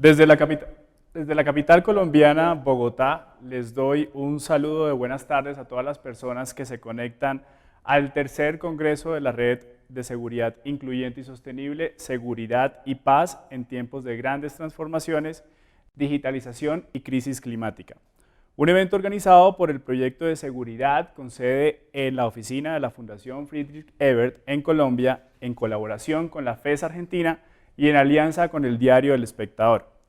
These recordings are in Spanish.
Desde la capital colombiana, Bogotá, les doy un saludo de buenas tardes a todas las personas que se conectan al tercer Congreso de la Red de Seguridad Incluyente y Sostenible, Seguridad y Paz en tiempos de grandes transformaciones, digitalización y crisis climática. Un evento organizado por el Proyecto de Seguridad con sede en la oficina de la Fundación Friedrich Ebert en Colombia, en colaboración con la FES Argentina y en alianza con el diario El Espectador.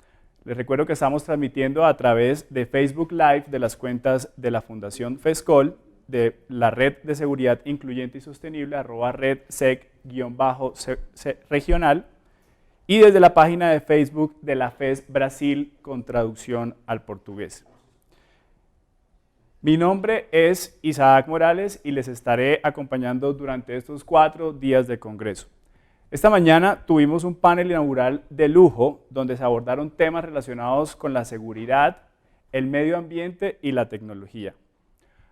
Les recuerdo que estamos transmitiendo a través de Facebook Live de las cuentas de la Fundación FESCOL, de la Red de Seguridad Incluyente y Sostenible, @redsec_regional, y desde la página de Facebook de la FES Brasil con traducción al portugués. Mi nombre es Isaac Morales y les estaré acompañando durante estos 4 días de congreso. Esta mañana tuvimos un panel inaugural de lujo donde se abordaron temas relacionados con la seguridad, el medio ambiente y la tecnología.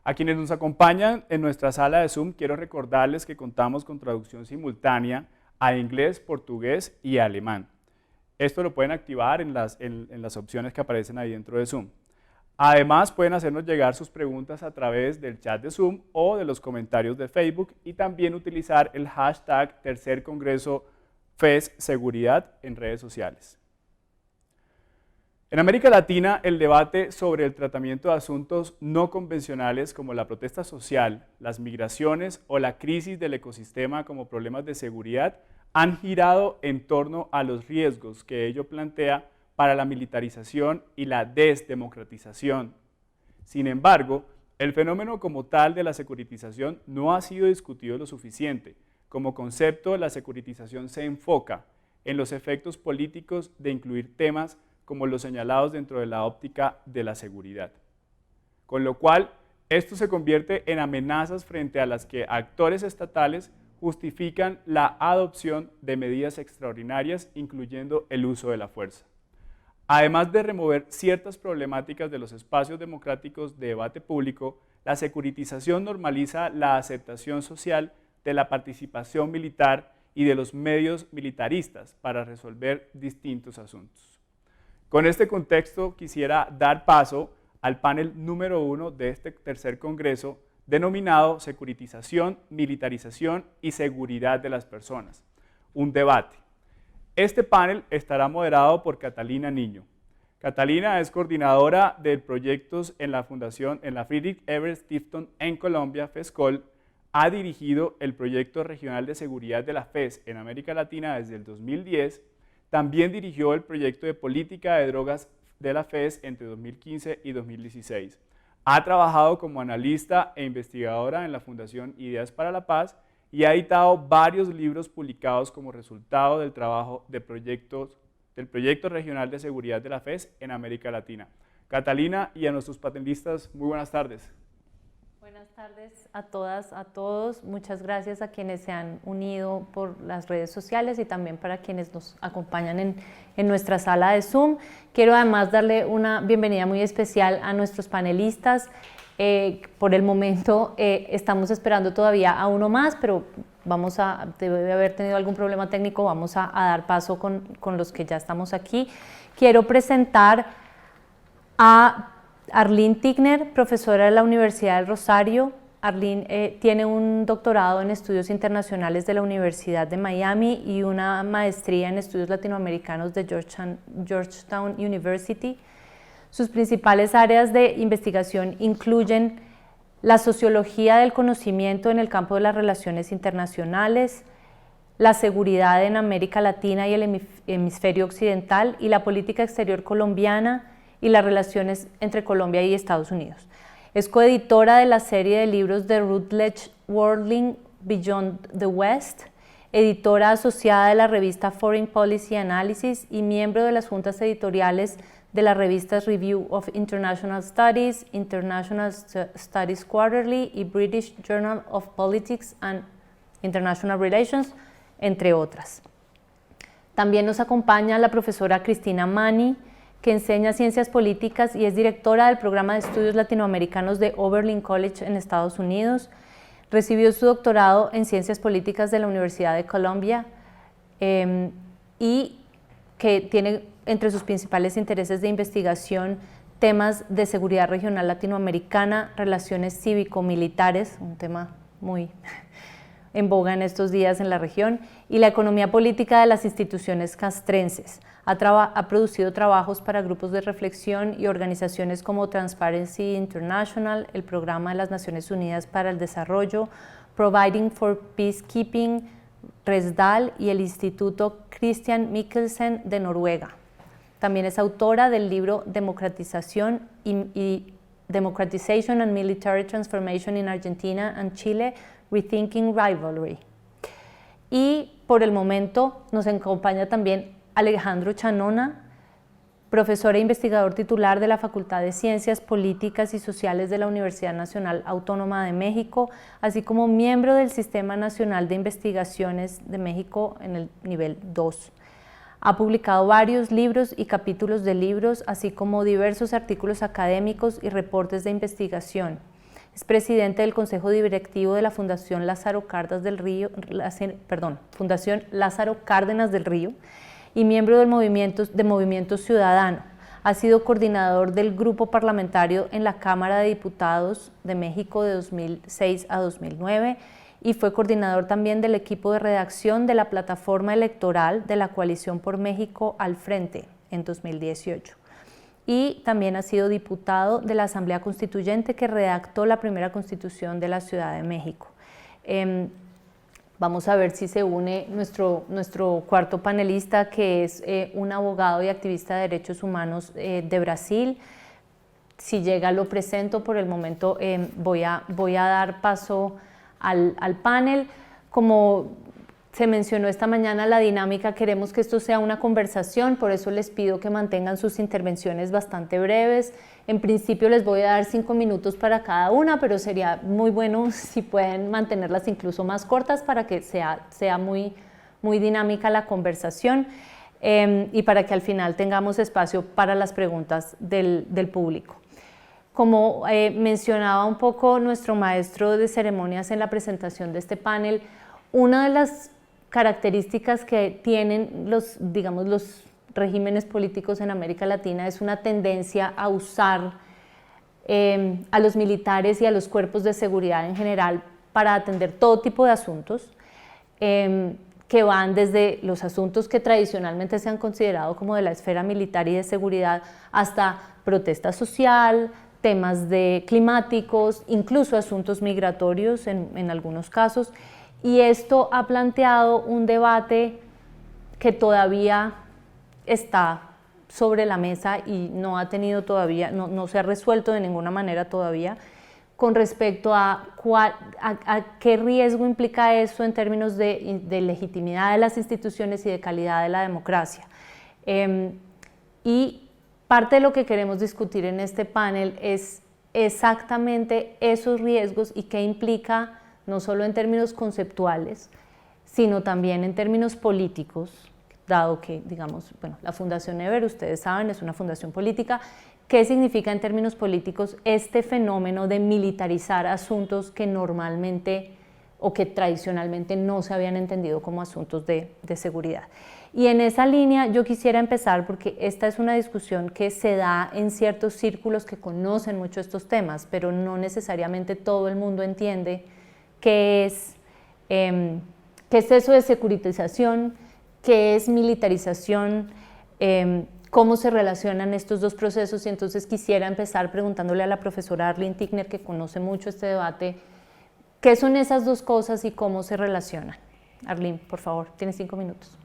A quienes nos acompañan en nuestra sala de Zoom, quiero recordarles que contamos con traducción simultánea a inglés, portugués y alemán. Esto lo pueden activar en las opciones que aparecen ahí dentro de Zoom. Además, pueden hacernos llegar sus preguntas a través del chat de Zoom o de los comentarios de Facebook y también utilizar el hashtag Tercer Congreso FES Seguridad en redes sociales. En América Latina, el debate sobre el tratamiento de asuntos no convencionales como la protesta social, las migraciones o la crisis del ecosistema como problemas de seguridad han girado en torno a los riesgos que ello plantea para la militarización y la desdemocratización. Sin embargo, el fenómeno como tal de la securitización no ha sido discutido lo suficiente. Como concepto, la securitización se enfoca en los efectos políticos de incluir temas como los señalados dentro de la óptica de la seguridad. Con lo cual, esto se convierte en amenazas frente a las que actores estatales justifican la adopción de medidas extraordinarias, incluyendo el uso de la fuerza. Además de remover ciertas problemáticas de los espacios democráticos de debate público, la securitización normaliza la aceptación social de la participación militar y de los medios militaristas para resolver distintos asuntos. Con este contexto quisiera dar paso al panel número 1 de este tercer congreso denominado Securitización, Militarización y Seguridad de las Personas, un debate. Este panel estará moderado por Catalina Niño. Catalina es coordinadora de proyectos en la Fundación, en la Friedrich Ebert Stiftung en Colombia, FESCOL. Ha dirigido el proyecto regional de seguridad de la FES en América Latina desde el 2010. También dirigió el proyecto de política de drogas de la FES entre 2015 y 2016. Ha trabajado como analista e investigadora en la Fundación Ideas para la Paz y ha editado varios libros publicados como resultado del trabajo del proyecto regional de seguridad de la FES en América Latina. Catalina y a nuestros panelistas, muy buenas tardes. Buenas tardes a todas, a todos. Muchas gracias a quienes se han unido por las redes sociales y también para quienes nos acompañan en nuestra sala de Zoom. Quiero además darle una bienvenida muy especial a nuestros panelistas. Por el momento estamos esperando todavía a uno más, pero debe haber tenido algún problema técnico, vamos a dar paso con los que ya estamos aquí. Quiero presentar a Arlene Tigner, profesora de la Universidad del Rosario. Arlene tiene un doctorado en estudios internacionales de la Universidad de Miami y una maestría en estudios latinoamericanos de Georgetown University. Sus principales áreas de investigación incluyen la sociología del conocimiento en el campo de las relaciones internacionales, la seguridad en América Latina y el hemisferio occidental y la política exterior colombiana y las relaciones entre Colombia y Estados Unidos. Es coeditora de la serie de libros de Routledge Worldling Beyond the West, editora asociada de la revista Foreign Policy Analysis y miembro de las juntas editoriales de las revistas Review of International Studies, International Studies Quarterly y British Journal of Politics and International Relations, entre otras. También nos acompaña la profesora Cristina Mani, que enseña Ciencias Políticas y es directora del Programa de Estudios Latinoamericanos de Oberlin College en Estados Unidos. Recibió su doctorado en Ciencias Políticas de la Universidad de Columbia y que tiene entre sus principales intereses de investigación temas de seguridad regional latinoamericana, relaciones cívico-militares, un tema muy en boga en estos días en la región, y la economía política de las instituciones castrenses. Ha producido trabajos para grupos de reflexión y organizaciones como Transparency International, el Programa de las Naciones Unidas para el Desarrollo, Providing for Peacekeeping, RESDAL y el Instituto Christian Michelsen de Noruega. También es autora del libro Democratization and Military Transformation in Argentina and Chile, Rethinking Rivalry. Y por el momento nos acompaña también Alejandro Chanona, profesor e investigador titular de la Facultad de Ciencias Políticas y Sociales de la Universidad Nacional Autónoma de México, así como miembro del Sistema Nacional de Investigaciones de México en el nivel 2. Ha publicado varios libros y capítulos de libros, así como diversos artículos académicos y reportes de investigación. Es presidente del Consejo Directivo de la Fundación Lázaro Cárdenas del Río, Fundación Lázaro Cárdenas del Río, y miembro del Movimiento Ciudadano. Ha sido coordinador del grupo parlamentario en la Cámara de Diputados de México de 2006 a 2009 y fue coordinador también del equipo de redacción de la plataforma electoral de la Coalición por México al Frente en 2018. Y también ha sido diputado de la Asamblea Constituyente que redactó la primera Constitución de la Ciudad de México. Vamos a ver si se une nuestro cuarto panelista, que es un abogado y activista de derechos humanos de Brasil. Si llega lo presento, por el momento voy a dar paso al panel. Como se mencionó esta mañana la dinámica, queremos que esto sea una conversación, por eso les pido que mantengan sus intervenciones bastante breves. En principio les voy a dar 5 minutos para cada una, pero sería muy bueno si pueden mantenerlas incluso más cortas para que sea muy dinámica la conversación y para que al final tengamos espacio para las preguntas del público. Como mencionaba un poco nuestro maestro de ceremonias en la presentación de este panel, una de las características que tienen los regímenes políticos en América Latina es una tendencia a usar a los militares y a los cuerpos de seguridad en general para atender todo tipo de asuntos que van desde los asuntos que tradicionalmente se han considerado como de la esfera militar y de seguridad hasta protesta social, temas climáticos, incluso asuntos migratorios en algunos casos. Y esto ha planteado un debate que todavía está sobre la mesa y no ha tenido todavía, no se ha resuelto de ninguna manera todavía, con respecto a qué riesgo implica eso en términos de legitimidad de las instituciones y de calidad de la democracia. Y parte de lo que queremos discutir en este panel es exactamente esos riesgos y qué implica, no solo en términos conceptuales, sino también en términos políticos, dado que, la Fundación Eber, ustedes saben, es una fundación política. ¿Qué significa en términos políticos este fenómeno de militarizar asuntos que normalmente o que tradicionalmente no se habían entendido como asuntos de seguridad? Y en esa línea yo quisiera empezar, porque esta es una discusión que se da en ciertos círculos que conocen mucho estos temas, pero no necesariamente todo el mundo entiende qué es eso de securitización, qué es militarización, cómo se relacionan estos dos procesos. Y entonces quisiera empezar preguntándole a la profesora Arlene Tickner, que conoce mucho este debate, ¿qué son esas dos cosas y cómo se relacionan? Arlene, por favor, tienes 5 minutos.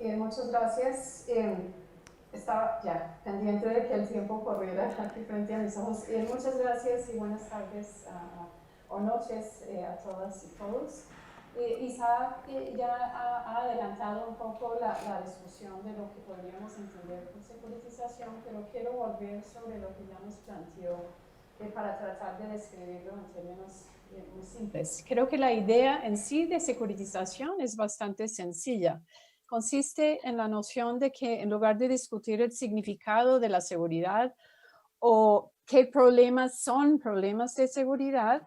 Muchas gracias. Estaba ya pendiente de que el tiempo corriera aquí frente a mis ojos. Muchas gracias y buenas tardes o noches a todas y todos. Isaac ya ha adelantado un poco la discusión de lo que podríamos entender por securitización, pero quiero volver sobre lo que ya nos planteó para tratar de describirlo en términos muy simples. Creo que la idea en sí de securitización es bastante sencilla. Consiste en la noción de que en lugar de discutir el significado de la seguridad o qué problemas son problemas de seguridad,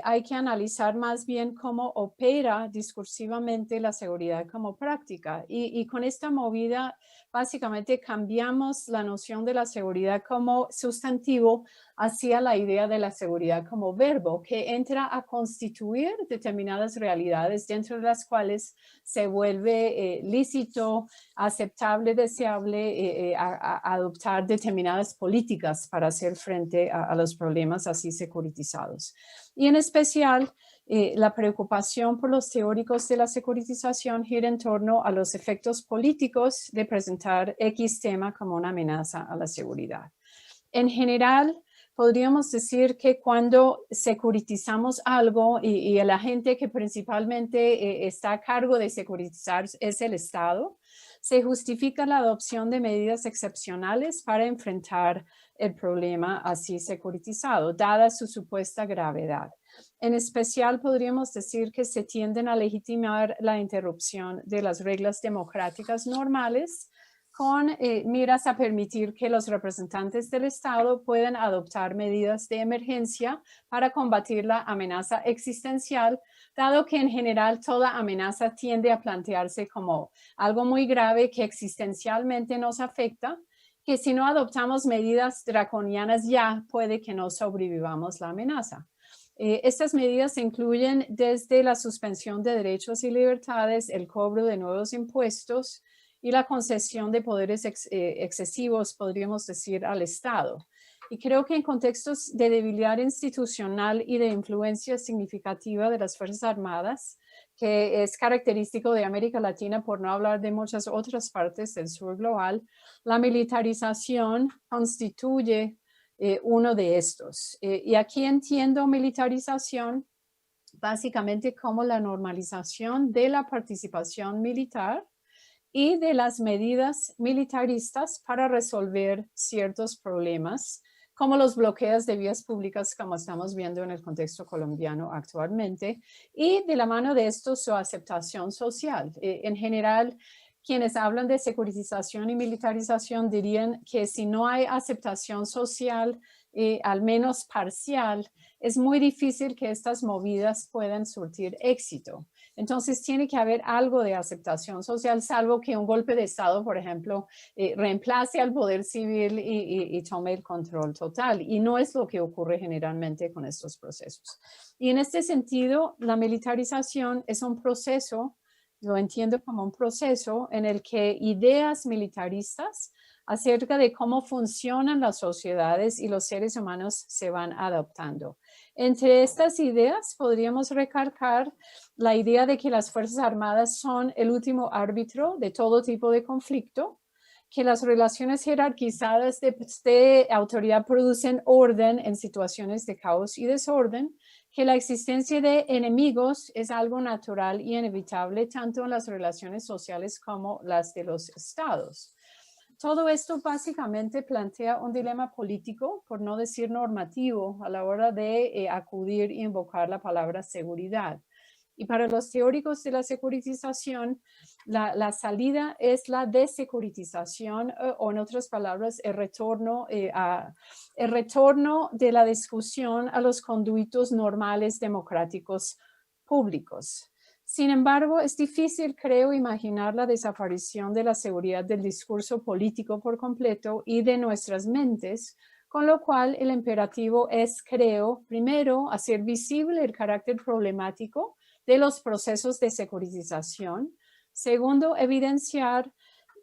hay que analizar más bien cómo opera discursivamente la seguridad como práctica. Y con esta movida, básicamente cambiamos la noción de la seguridad como sustantivo hacia la idea de la seguridad como verbo, que entra a constituir determinadas realidades dentro de las cuales se vuelve lícito, aceptable, deseable adoptar determinadas políticas para hacer frente a los problemas así securitizados. Y en especial, la preocupación por los teóricos de la securitización gira en torno a los efectos políticos de presentar X tema como una amenaza a la seguridad. En general, podríamos decir que cuando securitizamos algo y el agente que principalmente está a cargo de securitizar es el Estado, se justifica la adopción de medidas excepcionales para enfrentar el problema así securitizado, dada su supuesta gravedad. En especial, podríamos decir que se tienden a legitimar la interrupción de las reglas democráticas normales con miras a permitir que los representantes del Estado puedan adoptar medidas de emergencia para combatir la amenaza existencial, dado que en general toda amenaza tiende a plantearse como algo muy grave que existencialmente nos afecta, que si no adoptamos medidas draconianas ya puede que no sobrevivamos la amenaza. Estas medidas incluyen desde la suspensión de derechos y libertades, el cobro de nuevos impuestos y la concesión de poderes excesivos, podríamos decir, al Estado. Y creo que en contextos de debilidad institucional y de influencia significativa de las Fuerzas Armadas, que es característico de América Latina, por no hablar de muchas otras partes del sur global, la militarización constituye uno de estos. Y aquí entiendo militarización básicamente como la normalización de la participación militar y de las medidas militaristas para resolver ciertos problemas, como los bloqueos de vías públicas, como estamos viendo en el contexto colombiano actualmente, y de la mano de esto su aceptación social. En general, quienes hablan de securitización y militarización dirían que si no hay aceptación social, al menos parcial, es muy difícil que estas movidas puedan surtir éxito. Entonces tiene que haber algo de aceptación social, salvo que un golpe de Estado, por ejemplo, reemplace al poder civil y tome el control total. Y no es lo que ocurre generalmente con estos procesos. Y en este sentido, la militarización es un proceso, lo entiendo como un proceso en el que ideas militaristas acerca de cómo funcionan las sociedades y los seres humanos se van adoptando. Entre estas ideas podríamos recalcar la idea de que las Fuerzas Armadas son el último árbitro de todo tipo de conflicto, que las relaciones jerarquizadas de autoridad producen orden en situaciones de caos y desorden, que la existencia de enemigos es algo natural y inevitable tanto en las relaciones sociales como las de los estados. Todo esto básicamente plantea un dilema político, por no decir normativo, a la hora de acudir e invocar la palabra seguridad. Y para los teóricos de la securitización, la salida es la desecuritización, o en otras palabras, el retorno de la discusión a los conductos normales democráticos públicos. Sin embargo, es difícil, creo, imaginar la desaparición de la seguridad del discurso político por completo y de nuestras mentes, con lo cual el imperativo es, creo, primero, hacer visible el carácter problemático de los procesos de securitización. Segundo, evidenciar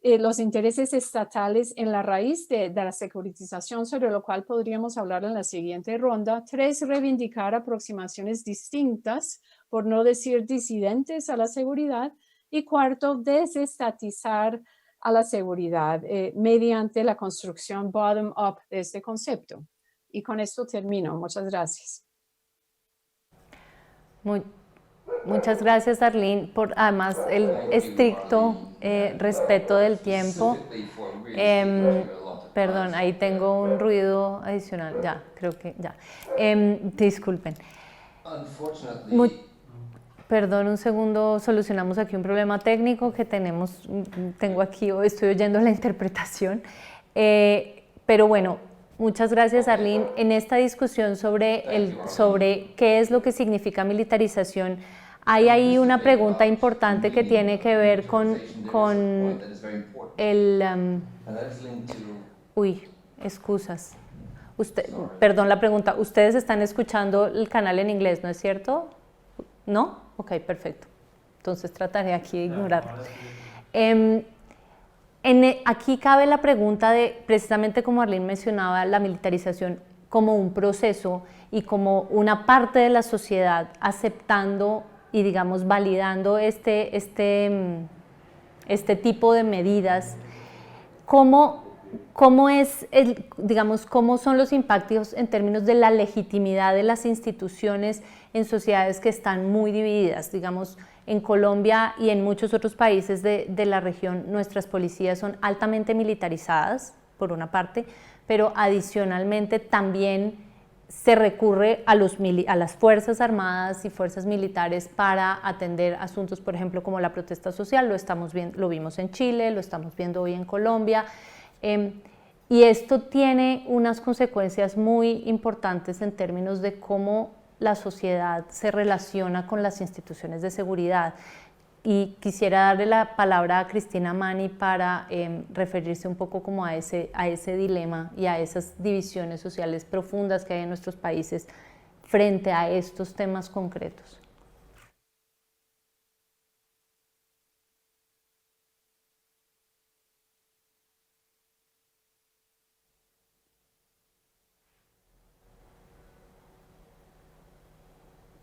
los intereses estatales en la raíz de la securitización, sobre lo cual podríamos hablar en la siguiente ronda. Tres, reivindicar aproximaciones distintas, por no decir disidentes a la seguridad. Y cuarto, desestatizar a la seguridad mediante la construcción bottom-up de este concepto. Y con esto termino. Muchas gracias. Muchas gracias, Arlene, por además el estricto respeto del tiempo. Em, Perdón, ahí tengo un ruido adicional. Ya, creo que ya. Disculpen. Mu- Perdón, un segundo, solucionamos aquí un problema técnico que tenemos, tengo aquí, estoy oyendo la interpretación. Pero bueno, muchas gracias, Arlene. En esta discusión sobre qué es lo que significa militarización, hay ahí una pregunta importante que tiene que ver con el... uy, excusas. Perdón la pregunta, ustedes están escuchando el canal en inglés, ¿no es cierto? ¿No? Ok, perfecto. Entonces trataré aquí de ignorarlo. Aquí cabe la pregunta de, precisamente como Arlene mencionaba, la militarización como un proceso y como una parte de la sociedad aceptando y, digamos, validando este tipo de medidas. ¿Cómo es digamos, cómo son los impactos en términos de la legitimidad de las instituciones en sociedades que están muy divididas? Digamos, en Colombia y en muchos otros países de la región, nuestras policías son altamente militarizadas, por una parte, pero adicionalmente también se recurre a las Fuerzas Armadas y Fuerzas Militares para atender asuntos, por ejemplo, como la protesta social. Lo vimos en Chile, lo estamos viendo hoy en Colombia. Y esto tiene unas consecuencias muy importantes en términos de cómo la sociedad se relaciona con las instituciones de seguridad. Y quisiera darle la palabra a Cristina Mani para referirse un poco como a ese dilema y a esas divisiones sociales profundas que hay en nuestros países frente a estos temas concretos.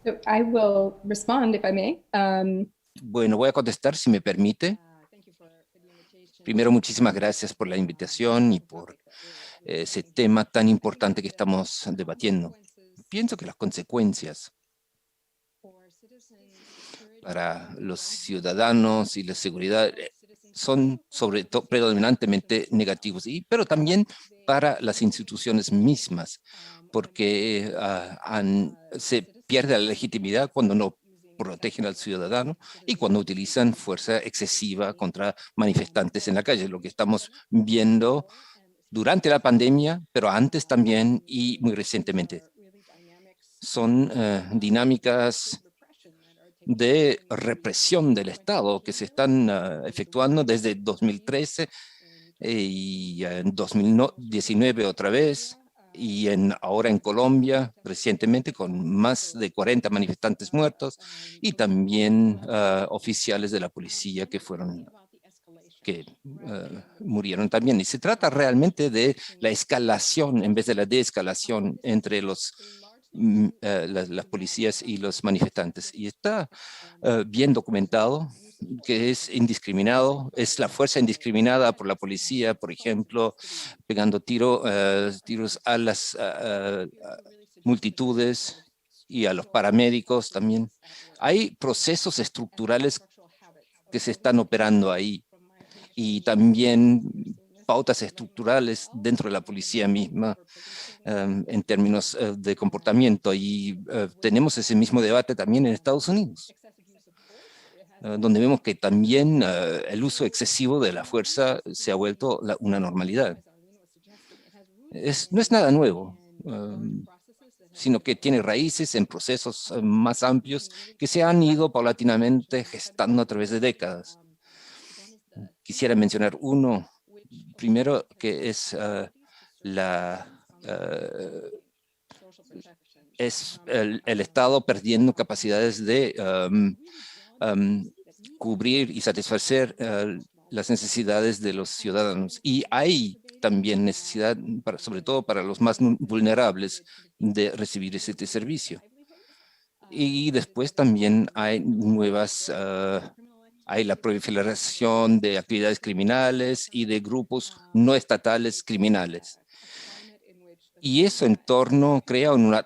So I will respond if I may. Bueno, voy a contestar si me permite. Primero, muchísimas gracias por la invitación y por ese tema tan importante que estamos debatiendo. Pienso que las consecuencias para los ciudadanos y la seguridad son predominantemente negativos, pero también para las instituciones mismas, porque se pierde la legitimidad cuando no protegen al ciudadano y cuando utilizan fuerza excesiva contra manifestantes en la calle, lo que estamos viendo durante la pandemia, pero antes también y muy recientemente. Son dinámicas de represión del Estado que se están efectuando desde 2013 y en 2019 otra vez, y ahora en Colombia recientemente con más de 40 manifestantes muertos y también oficiales de la policía que murieron también. Y se trata realmente de la escalación en vez de la desescalación entre las policías y los manifestantes. Y está bien documentado que es indiscriminado, es la fuerza indiscriminada por la policía, por ejemplo, pegando tiros a las multitudes y a los paramédicos también. Hay procesos estructurales que se están operando ahí y también pautas estructurales dentro de la policía misma en términos de comportamiento. Y tenemos ese mismo debate también en Estados Unidos, donde vemos que también el uso excesivo de la fuerza se ha vuelto una normalidad. No es nada nuevo, sino que tiene raíces en procesos más amplios que se han ido paulatinamente gestando a través de décadas. Quisiera mencionar uno, primero, que es el Estado perdiendo capacidades de cubrir y satisfacer las necesidades de los ciudadanos. Y hay también necesidad, sobre todo para los más vulnerables, de recibir ese servicio. Y después también hay hay la proliferación de actividades criminales y de grupos no estatales criminales. Y eso crea una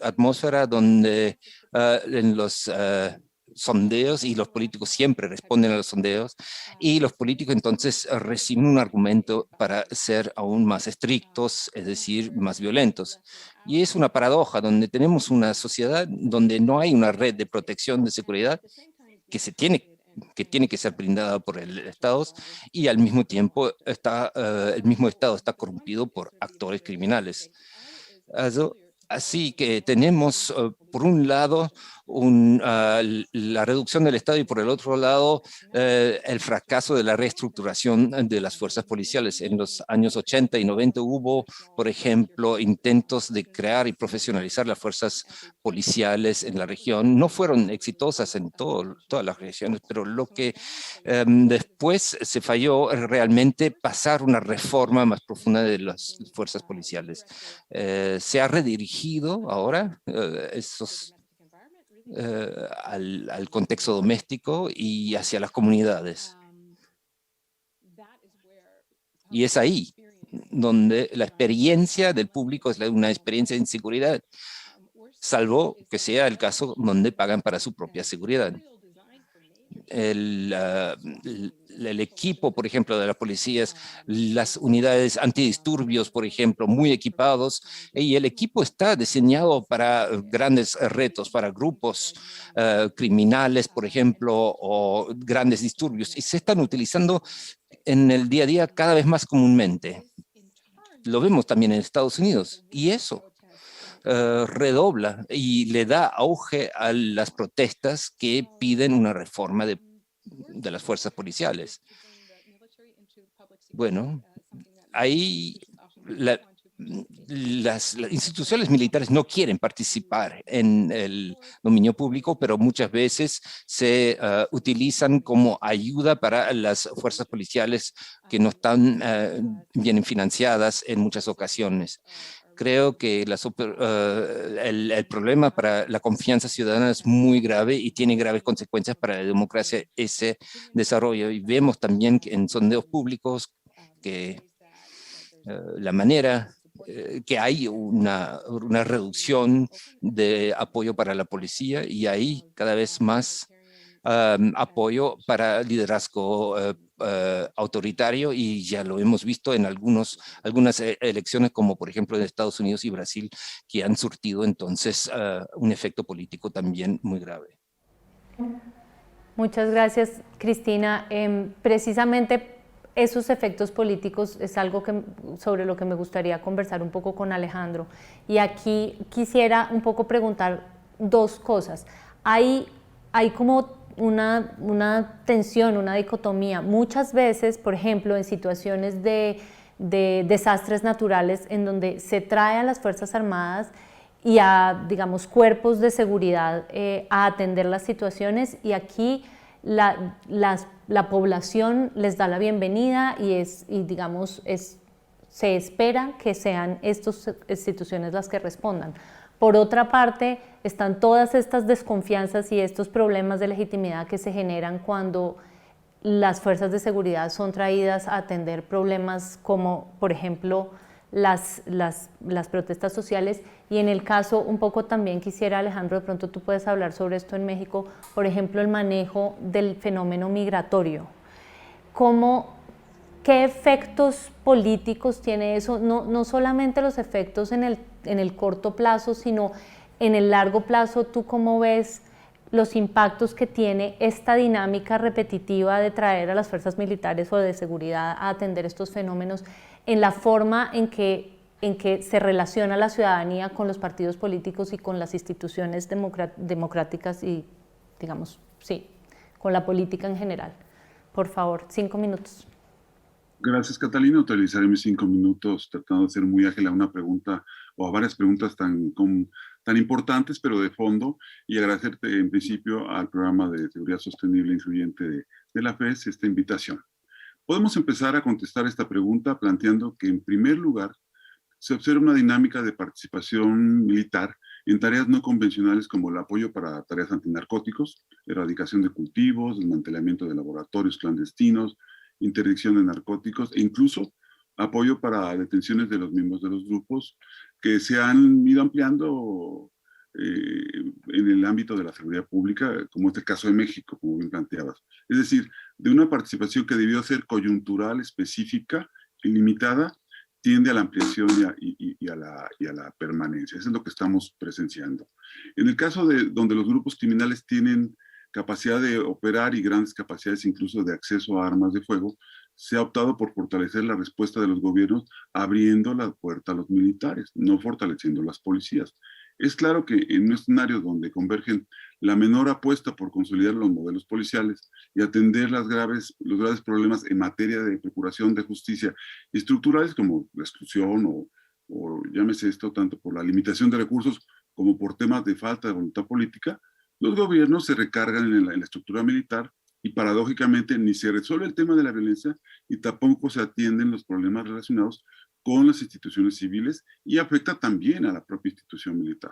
atmósfera donde en los sondeos y los políticos siempre responden a los sondeos y los políticos entonces reciben un argumento para ser aún más estrictos, es decir, más violentos. Y es una paradoja donde tenemos una sociedad donde no hay una red de protección de seguridad que tiene que ser brindada por el Estado y al mismo tiempo el mismo Estado está corrompido por actores criminales. Así que tenemos, por un lado, la reducción del Estado y por el otro lado, el fracaso de la reestructuración de las fuerzas policiales. En los años 80 y 90 hubo, por ejemplo, intentos de crear y profesionalizar las fuerzas policiales en la región. No fueron exitosas en todas las regiones, pero lo que después se falló realmente pasar una reforma más profunda de las fuerzas policiales. Se ha redirigido ahora al contexto doméstico y hacia las comunidades. Y es ahí donde la experiencia del público es una experiencia de inseguridad, salvo que sea el caso donde pagan para su propia seguridad. El equipo, por ejemplo, de las policías, las unidades antidisturbios, por ejemplo, muy equipados, y el equipo está diseñado para grandes retos, para grupos criminales, por ejemplo, o grandes disturbios, y se están utilizando en el día a día cada vez más comúnmente. Lo vemos también en Estados Unidos, y eso redobla y le da auge a las protestas que piden una reforma de las fuerzas policiales. Bueno, ahí las instituciones militares no quieren participar en el dominio público, pero muchas veces se utilizan como ayuda para las fuerzas policiales que no están bien financiadas en muchas ocasiones. Creo que el problema para la confianza ciudadana es muy grave y tiene graves consecuencias para la democracia ese desarrollo. Y vemos también que en sondeos públicos que la manera que hay una reducción de apoyo para la policía y hay cada vez más apoyo para liderazgo autoritario y ya lo hemos visto en algunas elecciones como por ejemplo en Estados Unidos y Brasil que han surtido entonces un efecto político también muy grave. Muchas gracias, Cristina. Precisamente esos efectos políticos es algo sobre lo que me gustaría conversar un poco con Alejandro. Y aquí quisiera un poco preguntar dos cosas. Hay como una tensión, una dicotomía. Muchas veces, por ejemplo, en situaciones de desastres naturales en donde se trae a las Fuerzas Armadas y a, digamos, cuerpos de seguridad a atender las situaciones y aquí la población les da la bienvenida y digamos, se espera que sean estas instituciones las que respondan. Por otra parte, están todas estas desconfianzas y estos problemas de legitimidad que se generan cuando las fuerzas de seguridad son traídas a atender problemas como, por ejemplo, las protestas sociales. Y en el caso, un poco también quisiera, Alejandro, de pronto tú puedes hablar sobre esto en México, por ejemplo, el manejo del fenómeno migratorio. ¿Qué efectos políticos tiene eso? No solamente los efectos en el corto plazo, sino en el largo plazo. ¿Tú cómo ves los impactos que tiene esta dinámica repetitiva de traer a las fuerzas militares o de seguridad a atender estos fenómenos en la forma en que se relaciona la ciudadanía con los partidos políticos y con las instituciones democráticas y, digamos, sí, con la política en general? Por favor, 5 minutos. Gracias, Catalina. Utilizaré mis 5 minutos tratando de ser muy ágil a una pregunta o a varias preguntas tan importantes, pero de fondo, y agradecerte en principio al programa de seguridad sostenible e incluyente de la FES esta invitación. Podemos empezar a contestar esta pregunta planteando que, en primer lugar, se observa una dinámica de participación militar en tareas no convencionales como el apoyo para tareas antinarcóticos, erradicación de cultivos, desmantelamiento de laboratorios clandestinos, interdicción de narcóticos e incluso apoyo para detenciones de los miembros de los grupos que se han ido ampliando en el ámbito de la seguridad pública, como este caso de México, como bien planteabas. Es decir, de una participación que debió ser coyuntural, específica y limitada, tiende a la ampliación y a la permanencia. Eso es lo que estamos presenciando. En el caso de donde los grupos criminales tienen capacidad de operar y grandes capacidades incluso de acceso a armas de fuego, se ha optado por fortalecer la respuesta de los gobiernos abriendo la puerta a los militares, no fortaleciendo las policías. Es claro que en un escenario donde convergen la menor apuesta por consolidar los modelos policiales y atender los graves problemas en materia de procuración de justicia estructurales como la exclusión o llámese esto tanto por la limitación de recursos como por temas de falta de voluntad política, los gobiernos se recargan en la estructura militar y paradójicamente ni se resuelve el tema de la violencia y tampoco se atienden los problemas relacionados con las instituciones civiles y afecta también a la propia institución militar.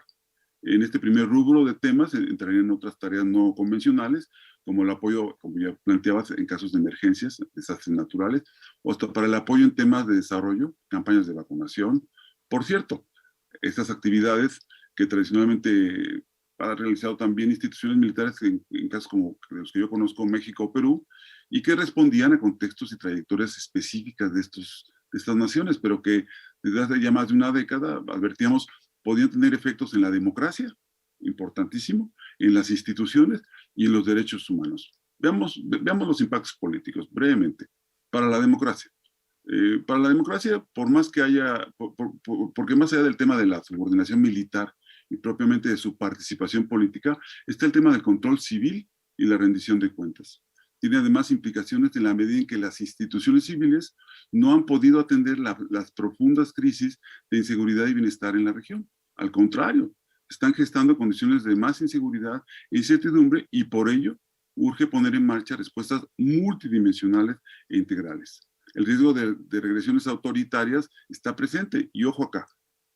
En este primer rubro de temas entrarían otras tareas no convencionales, como el apoyo, como ya planteabas, en casos de emergencias, desastres naturales, o hasta para el apoyo en temas de desarrollo, campañas de vacunación. Por cierto, estas actividades que tradicionalmente ha realizado también instituciones militares en casos como los que yo conozco, México o Perú, y que respondían a contextos y trayectorias específicas de estas naciones, pero que desde hace ya más de una década, advertíamos, podían tener efectos en la democracia, importantísimo, en las instituciones y en los derechos humanos. Veamos los impactos políticos, brevemente. Para la democracia. Por más que haya, porque más allá del tema de la subordinación militar y propiamente de su participación política, está el tema del control civil y la rendición de cuentas. Tiene además implicaciones en la medida en que las instituciones civiles no han podido atender las profundas crisis de inseguridad y bienestar en la región. Al contrario, están gestando condiciones de más inseguridad e incertidumbre y por ello urge poner en marcha respuestas multidimensionales e integrales. El riesgo de regresiones autoritarias está presente y ojo acá,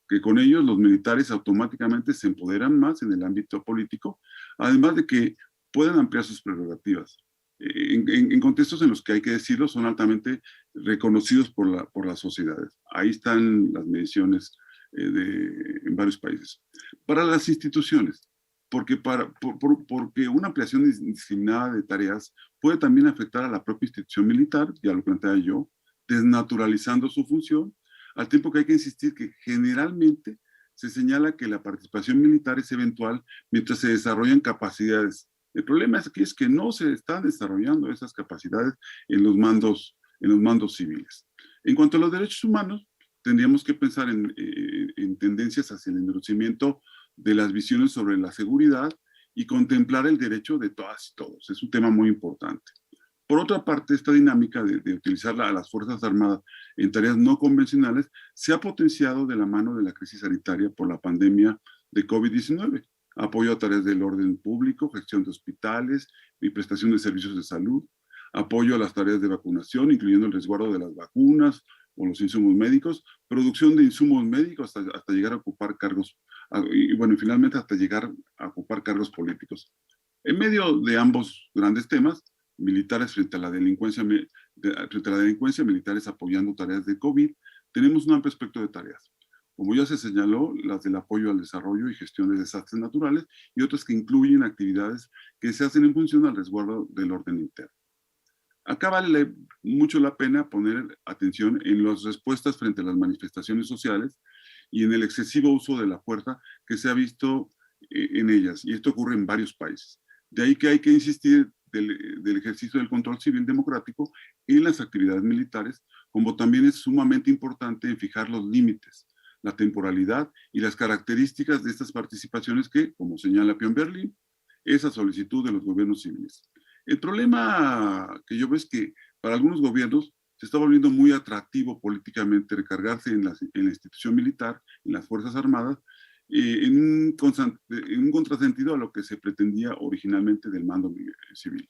que con ellos los militares automáticamente se empoderan más en el ámbito político, además de que puedan ampliar sus prerrogativas. En contextos en los que hay que decirlo, son altamente reconocidos por las sociedades. Ahí están las mediciones en varios países. Para las instituciones, porque una ampliación indiscriminada de tareas puede también afectar a la propia institución militar, ya lo planteaba yo, desnaturalizando su función, al tiempo que hay que insistir que generalmente se señala que la participación militar es eventual mientras se desarrollan capacidades. El problema es que no se están desarrollando esas capacidades en los mandos civiles. En cuanto a los derechos humanos, tendríamos que pensar en tendencias hacia el endurecimiento de las visiones sobre la seguridad y contemplar el derecho de todas y todos. Es un tema muy importante. Por otra parte, esta dinámica de utilizar a las Fuerzas Armadas en tareas no convencionales se ha potenciado de la mano de la crisis sanitaria por la pandemia de COVID-19. Apoyo a tareas del orden público, gestión de hospitales y prestación de servicios de salud, apoyo a las tareas de vacunación, incluyendo el resguardo de las vacunas o los insumos médicos, producción de insumos médicos hasta llegar a ocupar cargos, y bueno, y finalmente hasta llegar a ocupar cargos políticos. En medio de ambos grandes temas, militares frente a la delincuencia, militares apoyando tareas de COVID, tenemos un amplio espectro de tareas. Como ya se señaló, las del apoyo al desarrollo y gestión de desastres naturales y otras que incluyen actividades que se hacen en función al resguardo del orden interno. Acá vale mucho la pena poner atención en las respuestas frente a las manifestaciones sociales y en el excesivo uso de la fuerza que se ha visto en ellas, y esto ocurre en varios países. De ahí que hay que insistir del ejercicio del control civil democrático en las actividades militares, como también es sumamente importante en fijar los límites, la temporalidad y las características de estas participaciones que, como señala Pion Berlin, es a solicitud de los gobiernos civiles. El problema que yo veo es que para algunos gobiernos se está volviendo muy atractivo políticamente recargarse en la institución militar, en las Fuerzas Armadas, en un contrasentido a lo que se pretendía originalmente del mando civil.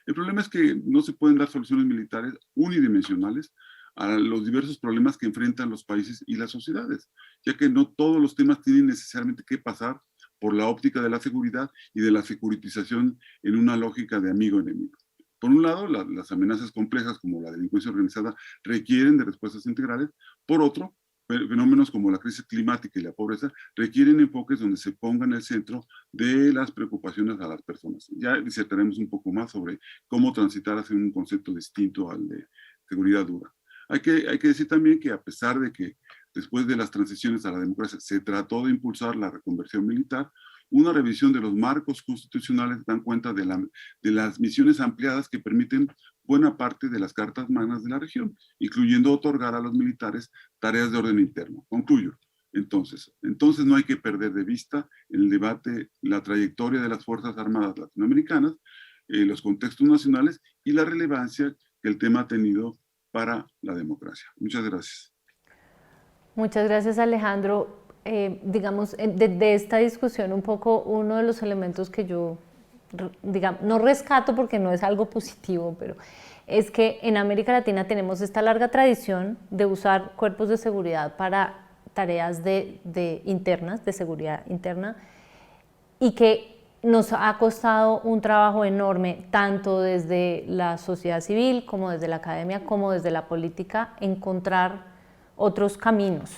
El problema es que no se pueden dar soluciones militares unidimensionales a los diversos problemas que enfrentan los países y las sociedades, ya que no todos los temas tienen necesariamente que pasar por la óptica de la seguridad y de la securitización en una lógica de amigo-enemigo. Por un lado, las amenazas complejas como la delincuencia organizada requieren de respuestas integrales. Por otro, fenómenos como la crisis climática y la pobreza requieren enfoques donde se ponga en el centro de las preocupaciones a las personas. Ya disertaremos un poco más sobre cómo transitar hacia un concepto distinto al de seguridad dura. Hay que decir también que a pesar de que después de las transiciones a la democracia se trató de impulsar la reconversión militar, una revisión de los marcos constitucionales dan cuenta de las misiones ampliadas que permiten buena parte de las cartas magnas de la región, incluyendo otorgar a los militares tareas de orden interno. Concluyo. Entonces no hay que perder de vista en el debate la trayectoria de las Fuerzas Armadas latinoamericanas, los contextos nacionales y la relevancia que el tema ha tenido para la democracia. Muchas gracias. Muchas gracias, Alejandro. Digamos, de esta discusión un poco uno de los elementos que yo, digamos, no rescato porque no es algo positivo, pero es que en América Latina tenemos esta larga tradición de usar cuerpos de seguridad para tareas internas, de seguridad interna, y que nos ha costado un trabajo enorme, tanto desde la sociedad civil, como desde la academia, como desde la política, encontrar otros caminos.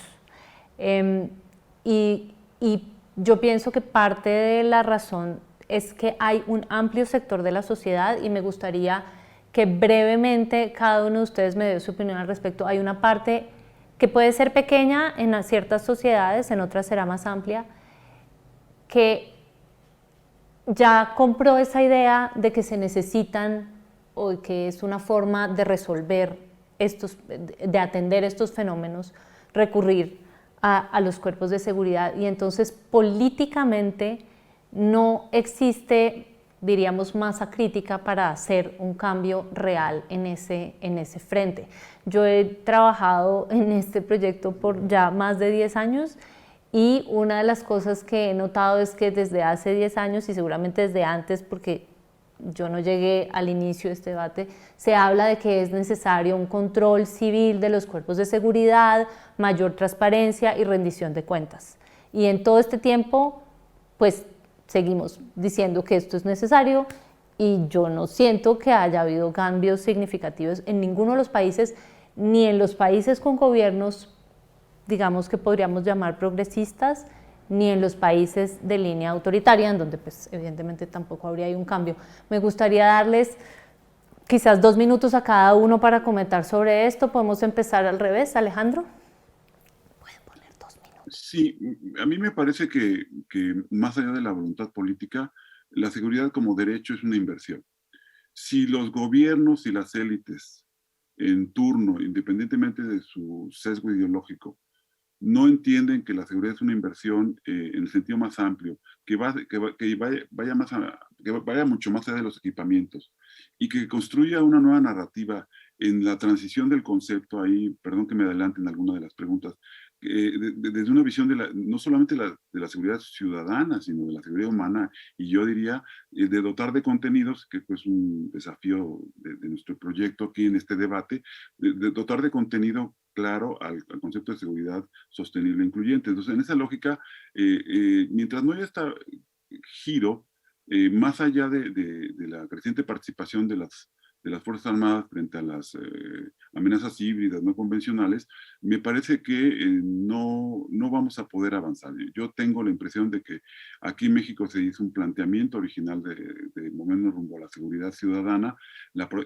Y yo pienso que parte de la razón es que hay un amplio sector de la sociedad, y me gustaría que brevemente cada uno de ustedes me dé su opinión al respecto. Hay una parte que puede ser pequeña en ciertas sociedades, en otras será más amplia, que ya compró esa idea de que se necesitan, o que es una forma de resolver de atender estos fenómenos, recurrir a los cuerpos de seguridad, y entonces políticamente no existe, diríamos, masa crítica para hacer un cambio real en ese frente. Yo he trabajado en este proyecto por ya más de 10 años, y una de las cosas que he notado es que desde hace 10 años, y seguramente desde antes, porque yo no llegué al inicio de este debate, se habla de que es necesario un control civil de los cuerpos de seguridad, mayor transparencia y rendición de cuentas. Y en todo este tiempo, pues seguimos diciendo que esto es necesario, y yo no siento que haya habido cambios significativos en ninguno de los países, ni en los países con gobiernos, digamos, que podríamos llamar progresistas, ni en los países de línea autoritaria, en donde pues evidentemente tampoco habría ahí un cambio. Me gustaría darles quizás 2 minutos a cada uno para comentar sobre esto. Podemos empezar al revés. Alejandro, pueden poner 2 minutos. Sí, a mí me parece que más allá de la voluntad política, la seguridad como derecho es una inversión. Si los gobiernos y las élites en turno, independientemente de su sesgo ideológico, no entienden que la seguridad es una inversión en el sentido más amplio, que vaya mucho más allá de los equipamientos, y que construya una nueva narrativa en la transición del concepto. Ahí, perdón que me adelante en alguna de las preguntas, desde una visión no solamente de la seguridad ciudadana, sino de la seguridad humana, y yo diría de dotar de contenidos, que es un desafío de nuestro proyecto aquí en este debate, de dotar de contenido claro al concepto de seguridad sostenible e incluyente. Entonces, en esa lógica, mientras no haya este giro, más allá de la creciente participación de las Fuerzas Armadas frente a las amenazas híbridas no convencionales, me parece que no vamos a poder avanzar. Yo tengo la impresión de que aquí en México se hizo un planteamiento original de movernos rumbo a la seguridad ciudadana,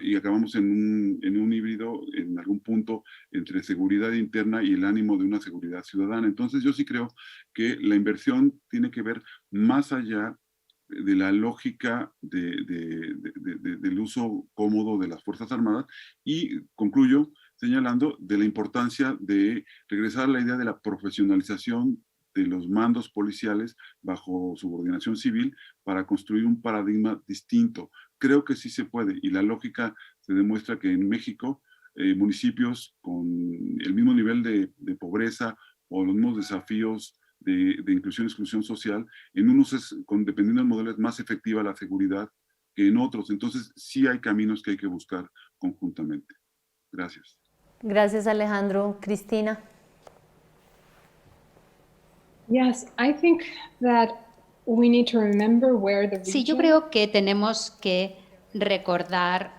y acabamos en un híbrido, en algún punto, entre seguridad interna y el ánimo de una seguridad ciudadana. Entonces yo sí creo que la inversión tiene que ver más allá de la lógica del uso cómodo de las Fuerzas Armadas, y concluyo señalando de la importancia de regresar a la idea de la profesionalización de los mandos policiales bajo subordinación civil para construir un paradigma distinto. Creo que sí se puede, y la lógica se demuestra que en México municipios con el mismo nivel de pobreza o los mismos desafíos de inclusión y exclusión social, en unos dependiendo del modelo es más efectiva la seguridad que en otros. Entonces sí hay caminos que hay que buscar conjuntamente. Gracias. Gracias, Alejandro. Cristina. Yes, I think that we need to remember where the Sí, yo region creo que tenemos que recordar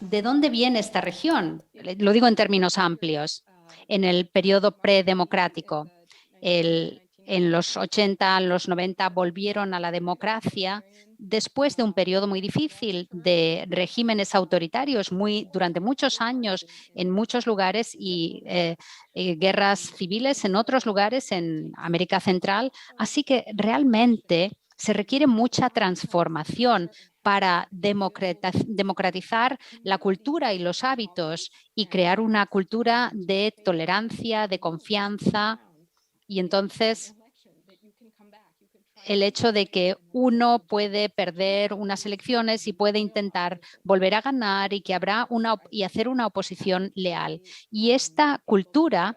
de dónde viene esta región. Lo digo en términos amplios. en el periodo predemocrático. En los 80, en los 90 volvieron a la democracia después de un periodo muy difícil de regímenes autoritarios durante muchos años en muchos lugares y guerras civiles en otros lugares en América Central. Así que realmente se requiere mucha transformación para democratizar la cultura y los hábitos y crear una cultura de tolerancia, de confianza. Y entonces el hecho de que uno puede perder unas elecciones y puede intentar volver a ganar y que habrá y hacer una oposición leal. Y esta cultura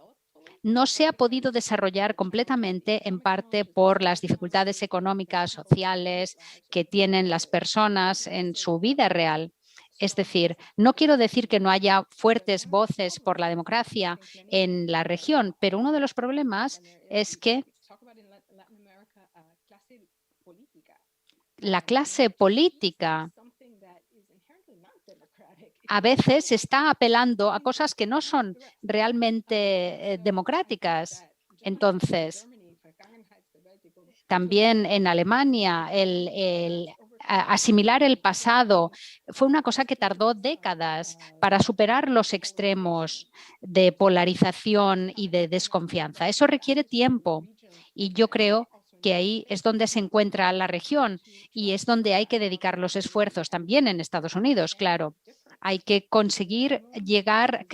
no se ha podido desarrollar completamente, en parte por las dificultades económicas, sociales que tienen las personas en su vida real. Es decir, no quiero decir que no haya fuertes voces por la democracia en la región, pero uno de los problemas es que la clase política a veces está apelando a cosas que no son realmente democráticas. Entonces, también en Alemania, el asimilar el pasado fue una cosa que tardó décadas para superar los extremos de polarización y de desconfianza. Eso requiere tiempo y yo creo que ahí es donde se encuentra la región y es donde hay que dedicar los esfuerzos, también en Estados Unidos, claro. Hay que conseguir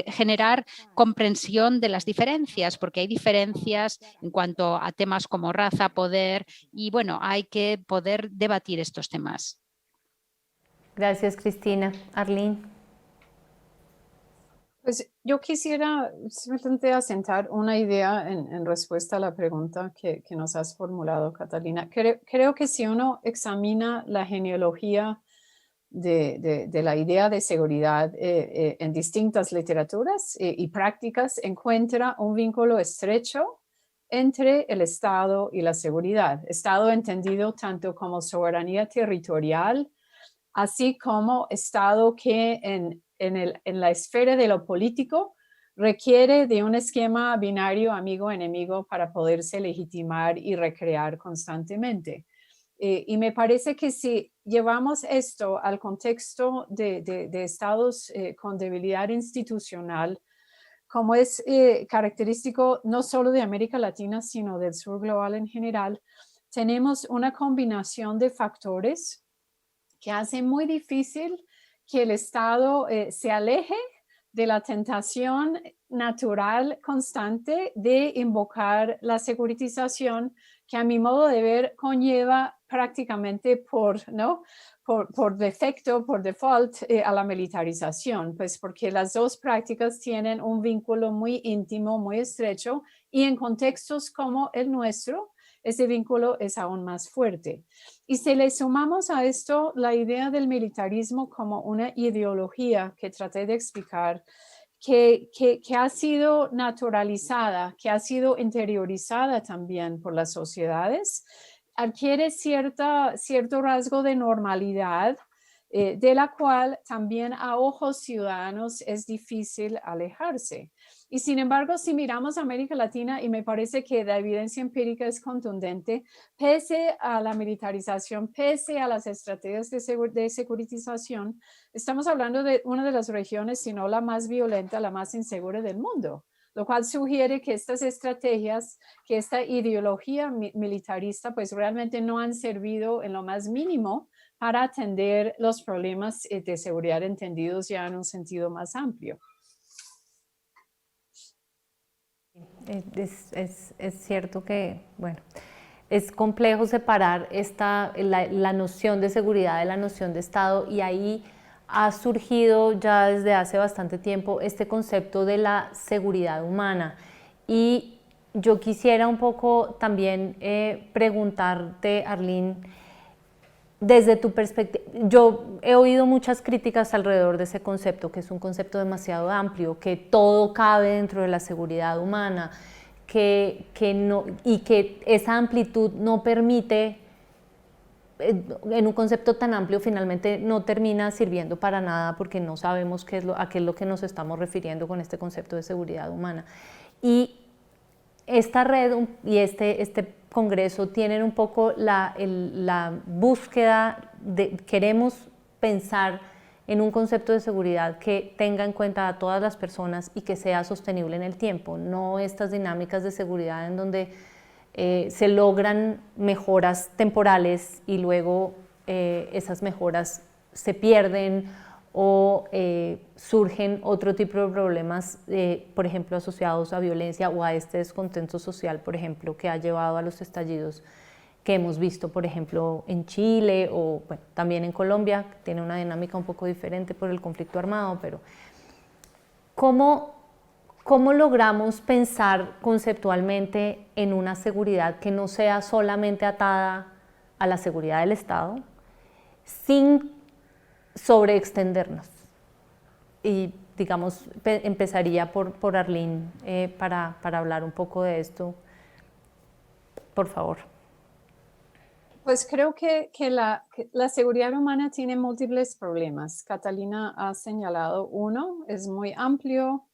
generar comprensión de las diferencias, porque hay diferencias en cuanto a temas como raza, poder, y bueno, hay que poder debatir estos temas. Gracias, Cristina. Arlene. Pues yo quisiera simplemente asentar una idea en respuesta a la pregunta que nos has formulado, Catalina. Creo que si uno examina la genealogía de la idea de seguridad en distintas literaturas y prácticas, encuentra un vínculo estrecho entre el Estado y la seguridad. Estado entendido tanto como soberanía territorial, así como Estado que en la esfera de lo político requiere de un esquema binario amigo-enemigo para poderse legitimar y recrear constantemente. Y me parece que si llevamos esto al contexto de estados con debilidad institucional, como es característico no solo de América Latina, sino del sur global en general, tenemos una combinación de factores que hacen muy difícil que el Estado se aleje de la tentación natural constante de invocar la securitización, que a mi modo de ver conlleva prácticamente por defecto, por default, a la militarización, pues porque las dos prácticas tienen un vínculo muy íntimo, muy estrecho, y en contextos como el nuestro, ese vínculo es aún más fuerte. Y si le sumamos a esto la idea del militarismo como una ideología que traté de explicar, que ha sido naturalizada, que ha sido interiorizada también por las sociedades, adquiere cierto rasgo de normalidad, de la cual también a ojos ciudadanos es difícil alejarse. Y sin embargo, si miramos a América Latina, y me parece que la evidencia empírica es contundente, pese a la militarización, pese a las estrategias de securitización, estamos hablando de una de las regiones, si no la más violenta, la más insegura del mundo, lo cual sugiere que estas estrategias, que esta ideología militarista, pues realmente no han servido en lo más mínimo para atender los problemas de seguridad entendidos ya en un sentido más amplio. Es cierto que, bueno, es complejo separar la noción de seguridad de la noción de Estado, y ahí ha surgido ya desde hace bastante tiempo este concepto de la seguridad humana. Y yo quisiera un poco también preguntarte, Arlene, desde tu perspectiva, yo he oído muchas críticas alrededor de ese concepto, que es un concepto demasiado amplio, que todo cabe dentro de la seguridad humana, y que esa amplitud no permite en un concepto tan amplio finalmente no termina sirviendo para nada porque no sabemos a qué es lo que nos estamos refiriendo con este concepto de seguridad humana. Y esta red y este congreso tienen un poco la búsqueda queremos pensar en un concepto de seguridad que tenga en cuenta a todas las personas y que sea sostenible en el tiempo, no estas dinámicas de seguridad en donde se logran mejoras temporales y luego esas mejoras se pierden o surgen otro tipo de problemas, por ejemplo, asociados a violencia o a este descontento social, por ejemplo, que ha llevado a los estallidos que hemos visto, por ejemplo, en Chile o bueno, también en Colombia, que tiene una dinámica un poco diferente por el conflicto armado, pero ¿cómo logramos pensar conceptualmente en una seguridad que no sea solamente atada a la seguridad del Estado, sin sobreextendernos? Y digamos, empezaría por Arlene para hablar un poco de esto. Por favor. Pues creo que la seguridad humana tiene múltiples problemas. Catalina ha señalado uno, es muy amplio.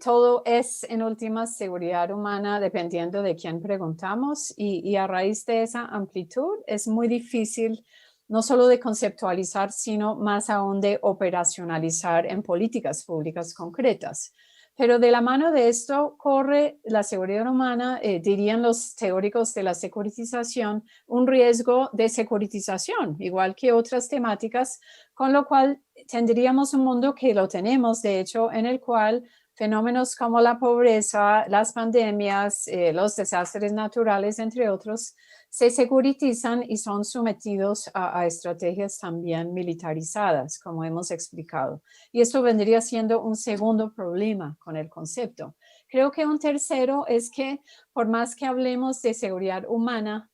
Todo es en última seguridad humana dependiendo de quién preguntamos y a raíz de esa amplitud es muy difícil no solo de conceptualizar, sino más aún de operacionalizar en políticas públicas concretas. Pero de la mano de esto corre la seguridad humana, dirían los teóricos de la securitización, un riesgo de securitización, igual que otras temáticas, con lo cual tendríamos un mundo que lo tenemos, de hecho, en el cual fenómenos como la pobreza, las pandemias, los desastres naturales, entre otros, se securitizan y son sometidos a estrategias también militarizadas, como hemos explicado. Y esto vendría siendo un segundo problema con el concepto. Creo que un tercero es que, por más que hablemos de seguridad humana,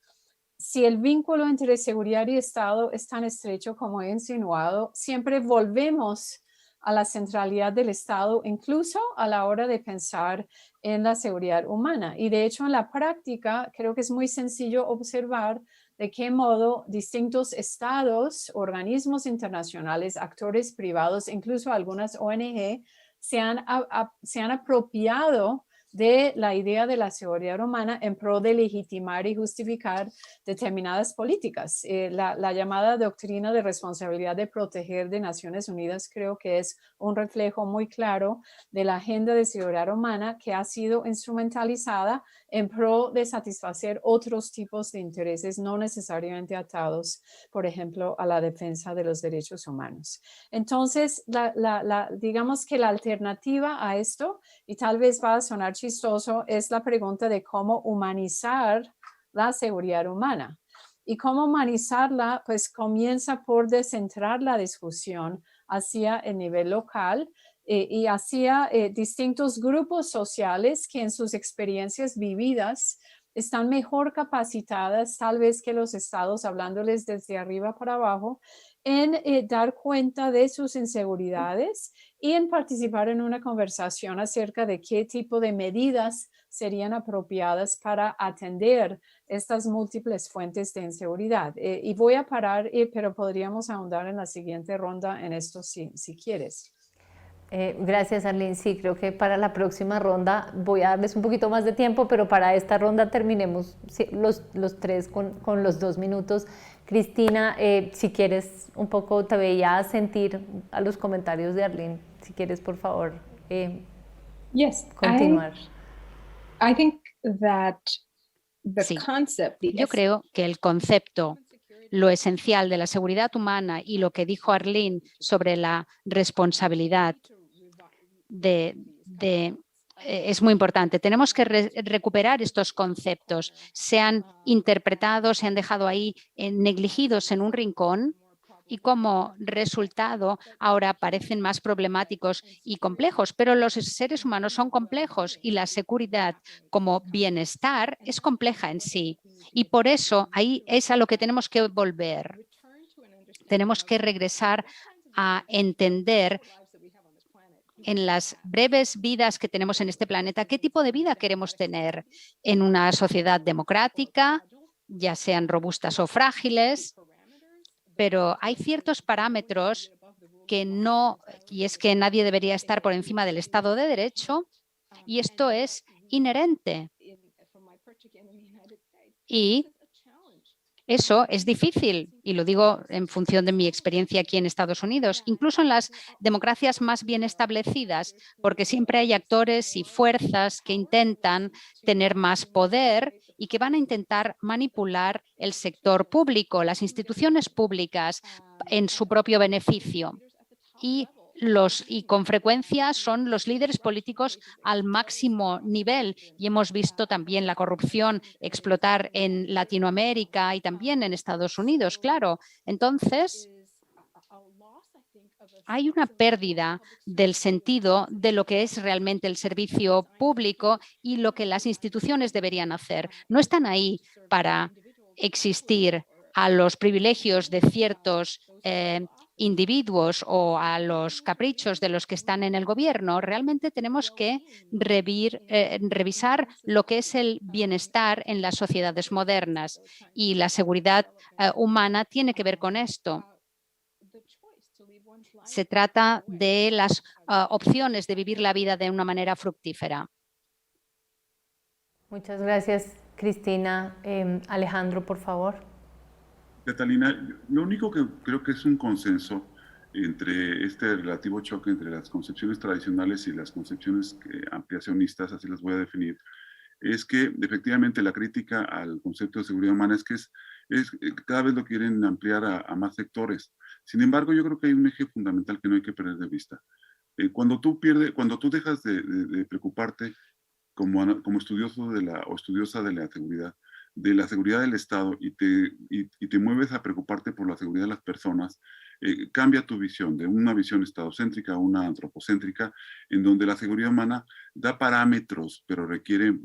si el vínculo entre seguridad y Estado es tan estrecho como he insinuado, siempre volvemos a la centralidad del Estado, incluso a la hora de pensar en la seguridad humana. Y de hecho, en la práctica, creo que es muy sencillo observar de qué modo distintos estados, organismos internacionales, actores privados, incluso algunas ONG, se han apropiado de la idea de la seguridad humana en pro de legitimar y justificar determinadas políticas. La llamada doctrina de responsabilidad de proteger de Naciones Unidas creo que es un reflejo muy claro de la agenda de seguridad humana que ha sido instrumentalizada en pro de satisfacer otros tipos de intereses no necesariamente atados, por ejemplo, a la defensa de los derechos humanos. Entonces, digamos que la alternativa a esto, y tal vez va a sonar chistoso, es la pregunta de cómo humanizar la seguridad humana. Y cómo humanizarla, pues comienza por descentrar la discusión hacia el nivel local y hacia distintos grupos sociales que en sus experiencias vividas están mejor capacitadas, tal vez que los estados, hablándoles desde arriba para abajo, en dar cuenta de sus inseguridades y en participar en una conversación acerca de qué tipo de medidas serían apropiadas para atender estas múltiples fuentes de inseguridad. Y voy a parar, pero podríamos ahondar en la siguiente ronda en esto si quieres. Gracias, Arlene. Sí, creo que para la próxima ronda voy a darles un poquito más de tiempo, pero para esta ronda terminemos los tres con los 2 minutos. Cristina, si quieres un poco, te veía sentir a los comentarios de Arlene. Si quieres, por favor, continuar. I think that the Sí. concept, Yo creo que el concepto, lo esencial de la seguridad humana y lo que dijo Arlene sobre la responsabilidad es muy importante. Tenemos que recuperar estos conceptos. Se han interpretado, se han dejado ahí negligidos en un rincón y como resultado ahora parecen más problemáticos y complejos, pero los seres humanos son complejos y la seguridad como bienestar es compleja en sí. Y por eso ahí es a lo que tenemos que volver. Tenemos que regresar a entender en las breves vidas que tenemos en este planeta, qué tipo de vida queremos tener en una sociedad democrática, ya sean robustas o frágiles, pero hay ciertos parámetros que no, y es que nadie debería estar por encima del Estado de Derecho, y esto es inherente. Y eso es difícil, y lo digo en función de mi experiencia aquí en Estados Unidos, incluso en las democracias más bien establecidas, porque siempre hay actores y fuerzas que intentan tener más poder y que van a intentar manipular el sector público, las instituciones públicas, en su propio beneficio. Y con frecuencia son los líderes políticos al máximo nivel, y hemos visto también la corrupción explotar en Latinoamérica y también en Estados Unidos, claro. Entonces, hay una pérdida del sentido de lo que es realmente el servicio público y lo que las instituciones deberían hacer. No están ahí para existir a los privilegios de ciertos individuos o a los caprichos de los que están en el gobierno. Realmente tenemos que revisar lo que es el bienestar en las sociedades modernas, y la seguridad humana tiene que ver con esto. Se trata de las opciones de vivir la vida de una manera fructífera. Muchas gracias, Cristina. Alejandro, por favor. Catalina, lo único que creo que es un consenso entre este relativo choque entre las concepciones tradicionales y las concepciones ampliacionistas, así las voy a definir, es que efectivamente la crítica al concepto de seguridad humana es que cada vez lo quieren ampliar a más sectores. Sin embargo, yo creo que hay un eje fundamental que no hay que perder de vista. Cuando tú dejas de preocuparte como estudioso o estudiosa de la seguridad del Estado, y te mueves a preocuparte por la seguridad de las personas, cambia tu visión de una visión estadocéntrica a una antropocéntrica, en donde la seguridad humana da parámetros, pero requiere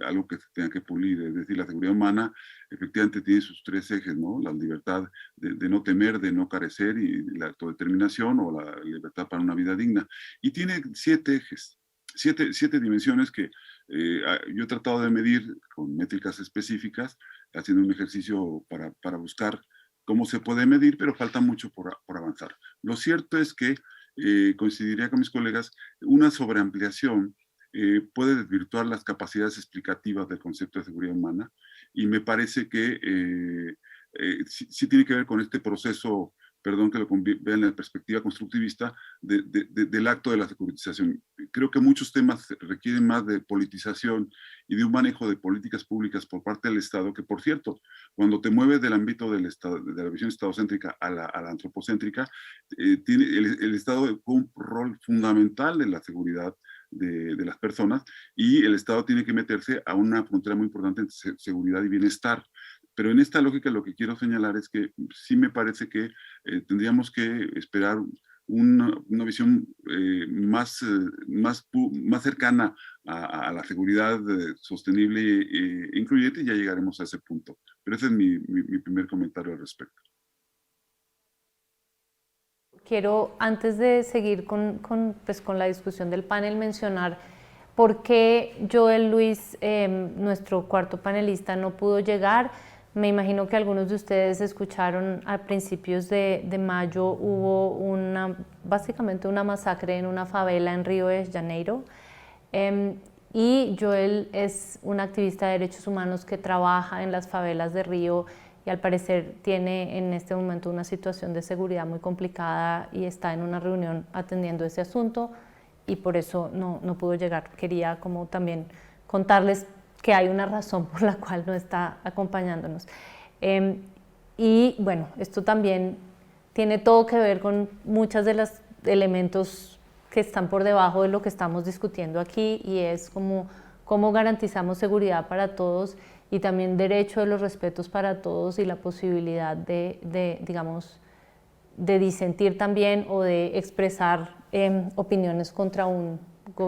algo que se tenga que pulir. Es decir, la seguridad humana efectivamente tiene sus tres ejes, ¿no? La libertad de no temer, de no carecer, y la autodeterminación o la libertad para una vida digna. Y tiene 7 ejes, 7 dimensiones que yo he tratado de medir con métricas específicas, haciendo un ejercicio para buscar cómo se puede medir, pero falta mucho por avanzar. Lo cierto es que, coincidiría con mis colegas, una sobreampliación puede desvirtuar las capacidades explicativas del concepto de seguridad humana, y me parece que sí tiene que ver con este proceso, perdón que lo vean en la perspectiva constructivista, del acto de la securitización. Creo que muchos temas requieren más de politización y de un manejo de políticas públicas por parte del Estado, que, por cierto, cuando te mueves del ámbito del Estado, de la visión estadocéntrica a la antropocéntrica, el Estado juega un rol fundamental en la seguridad de las personas, y el Estado tiene que meterse a una frontera muy importante entre seguridad y bienestar. Pero en esta lógica lo que quiero señalar es que sí me parece que tendríamos que esperar una visión más cercana a la seguridad sostenible e incluyente, y ya llegaremos a ese punto. Pero ese es mi primer comentario al respecto. Quiero, antes de seguir con la discusión del panel, mencionar por qué Joel Luis, nuestro cuarto panelista, no pudo llegar. Me imagino que algunos de ustedes escucharon a principios de mayo hubo básicamente una masacre en una favela en Río de Janeiro. Y Joel es un activista de derechos humanos que trabaja en las favelas de Río, y al parecer tiene en este momento una situación de seguridad muy complicada y está en una reunión atendiendo ese asunto, y por eso no pudo llegar. Quería como también contarles que hay una razón por la cual no está acompañándonos. Y bueno, esto también tiene todo que ver con muchos de los elementos que están por debajo de lo que estamos discutiendo aquí, y es cómo garantizamos seguridad para todos y también derecho de los respetos para todos, y la posibilidad digamos, de disentir también o de expresar opiniones contra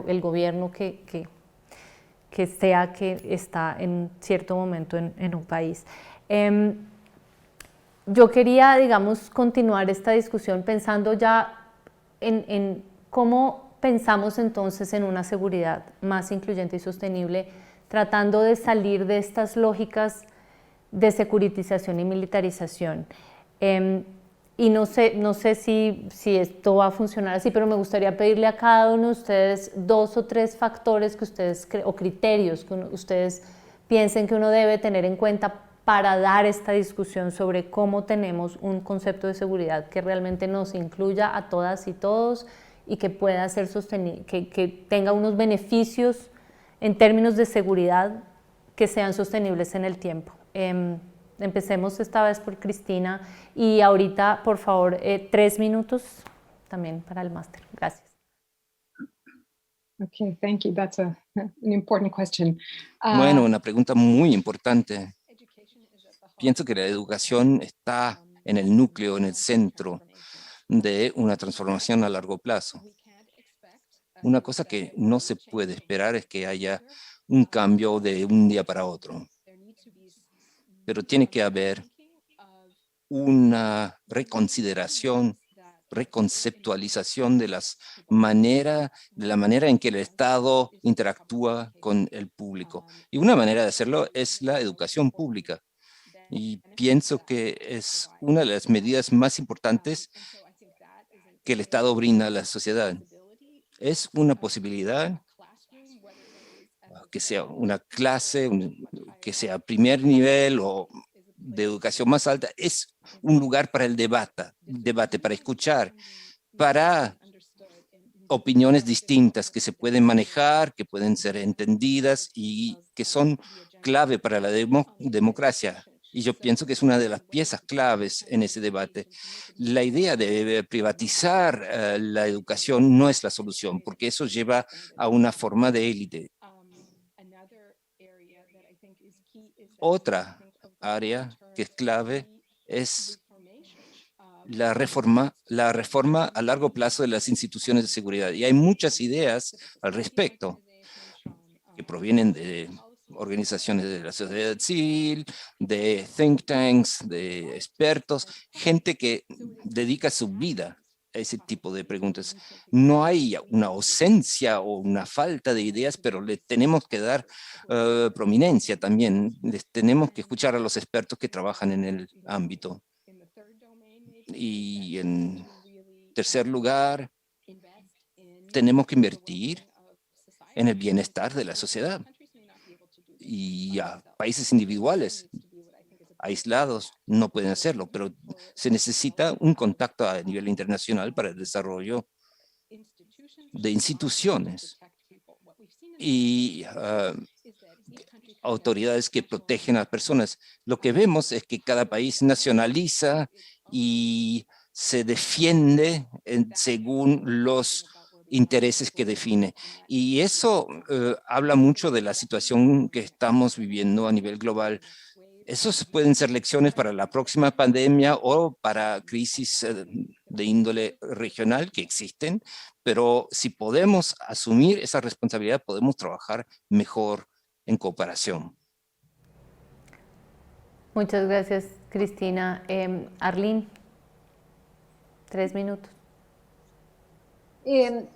el gobierno que está en cierto momento en un país. Yo quería, digamos, continuar esta discusión pensando ya en cómo pensamos entonces en una seguridad más incluyente y sostenible, tratando de salir de estas lógicas de securitización y militarización. y no sé si esto va a funcionar así, pero me gustaría pedirle a cada uno de ustedes 2 o 3 factores que ustedes, o criterios que ustedes piensen que uno debe tener en cuenta para dar esta discusión sobre cómo tenemos un concepto de seguridad que realmente nos incluya a todas y todos y que pueda ser sostenible, que tenga unos beneficios en términos de seguridad que sean sostenibles en el tiempo. Empecemos esta vez por Cristina y ahorita, por favor, 3 minutos también para el máster. Gracias. Okay, thank you. That's an important question. Bueno, una pregunta muy importante. Pienso que la educación está en el núcleo, en el centro de una transformación a largo plazo. Una cosa que no se puede esperar es que haya un cambio de un día para otro, pero tiene que haber una reconsideración, reconceptualización de la manera en que el Estado interactúa con el público. Y una manera de hacerlo es la educación pública. Y pienso que es una de las medidas más importantes que el Estado brinda a la sociedad. Es una posibilidad que sea una clase, que sea primer nivel o de educación más alta, es un lugar para el debate, para escuchar, para opiniones distintas que se pueden manejar, que pueden ser entendidas y que son clave para la democracia. Y yo pienso que es una de las piezas claves en ese debate. La idea de privatizar la educación no es la solución, porque eso lleva a una forma de élite. Otra área que es clave es la reforma a largo plazo de las instituciones de seguridad. Y hay muchas ideas al respecto que provienen de organizaciones de la sociedad civil, de think tanks, de expertos, gente que dedica su vida a ese tipo de preguntas. No hay una ausencia o una falta de ideas, pero le tenemos que dar prominencia también. Les tenemos que escuchar a los expertos que trabajan en el ámbito. Y en tercer lugar, tenemos que invertir en el bienestar de la sociedad. Y a países individuales, aislados, no pueden hacerlo, pero se necesita un contacto a nivel internacional para el desarrollo de instituciones y autoridades que protegen a las personas. Lo que vemos es que cada país nacionaliza y se defiende según los intereses que define. Y eso habla mucho de la situación que estamos viviendo a nivel global. Esos pueden ser lecciones para la próxima pandemia o para crisis de índole regional que existen, pero si podemos asumir esa responsabilidad, podemos trabajar mejor en cooperación. Muchas gracias, Cristina. Arlene, 3 minutos.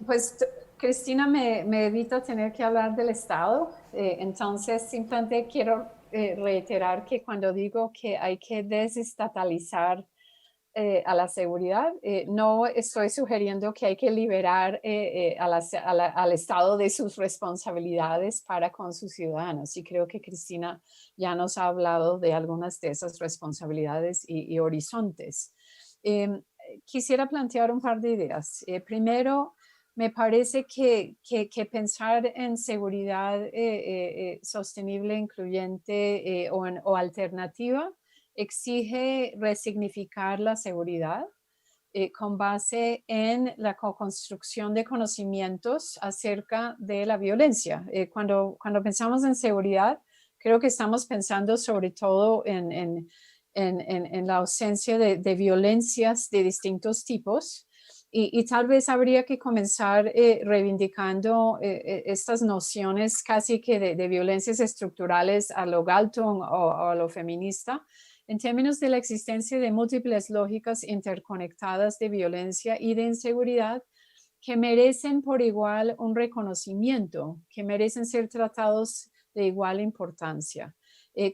Pues Cristina me evita tener que hablar del Estado, entonces simplemente quiero reiterar que cuando digo que hay que desestatalizar a la seguridad, no estoy sugiriendo que hay que liberar al Estado de sus responsabilidades para con sus ciudadanos. Y creo que Cristina ya nos ha hablado de algunas de esas responsabilidades y horizontes. Quisiera plantear un par de ideas. Primero, me parece que pensar en seguridad sostenible, incluyente o alternativa exige resignificar la seguridad con base en la co-construcción de conocimientos acerca de la violencia. Cuando pensamos en seguridad, creo que estamos pensando sobre todo en la ausencia de violencias de distintos tipos. Y tal vez habría que comenzar reivindicando estas nociones casi que de violencias estructurales a lo Galton o a lo feminista, en términos de la existencia de múltiples lógicas interconectadas de violencia y de inseguridad que merecen por igual un reconocimiento, que merecen ser tratados de igual importancia.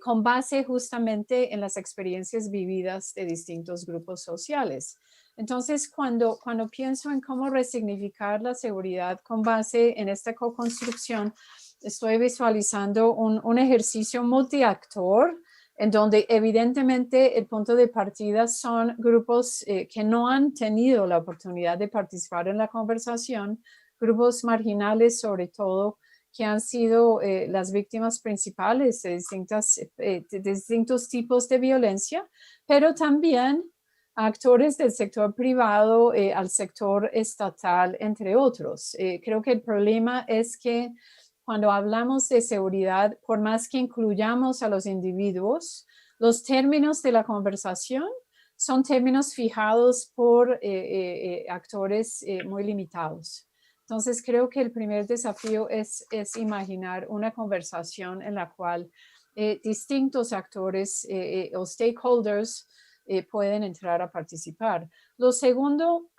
con base justamente en las experiencias vividas de distintos grupos sociales. Entonces, cuando pienso en cómo resignificar la seguridad con base en esta co-construcción, estoy visualizando un ejercicio multiactor en donde evidentemente el punto de partida son grupos que no han tenido la oportunidad de participar en la conversación, grupos marginales sobre todo, que han sido las víctimas principales de distintos tipos de violencia, pero también actores del sector privado al sector estatal, entre otros. Creo que el problema es que cuando hablamos de seguridad, por más que incluyamos a los individuos, los términos de la conversación son términos fijados por actores muy limitados. Entonces, creo que el primer desafío es imaginar una conversación en la cual distintos actores o stakeholders pueden entrar a participar. Lo segundo,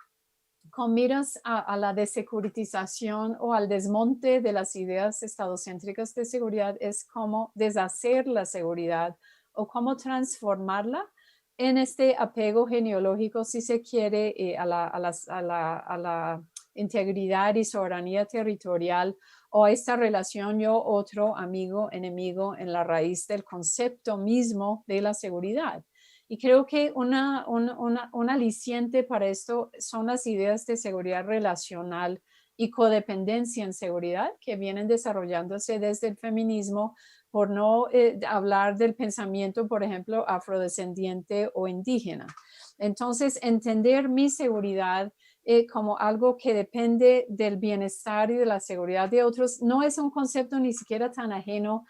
con miras a la desecuritización o al desmonte de las ideas estadocéntricas de seguridad, es cómo deshacer la seguridad o cómo transformarla en este apego genealógico, si se quiere, a la integridad y soberanía territorial, o esta relación yo-otro, amigo-enemigo en la raíz del concepto mismo de la seguridad. Y creo que un aliciente para esto son las ideas de seguridad relacional y codependencia en seguridad que vienen desarrollándose desde el feminismo, por no hablar del pensamiento, por ejemplo, afrodescendiente o indígena. Entonces, entender mi seguridad como algo que depende del bienestar y de la seguridad de otros no es un concepto ni siquiera tan ajeno.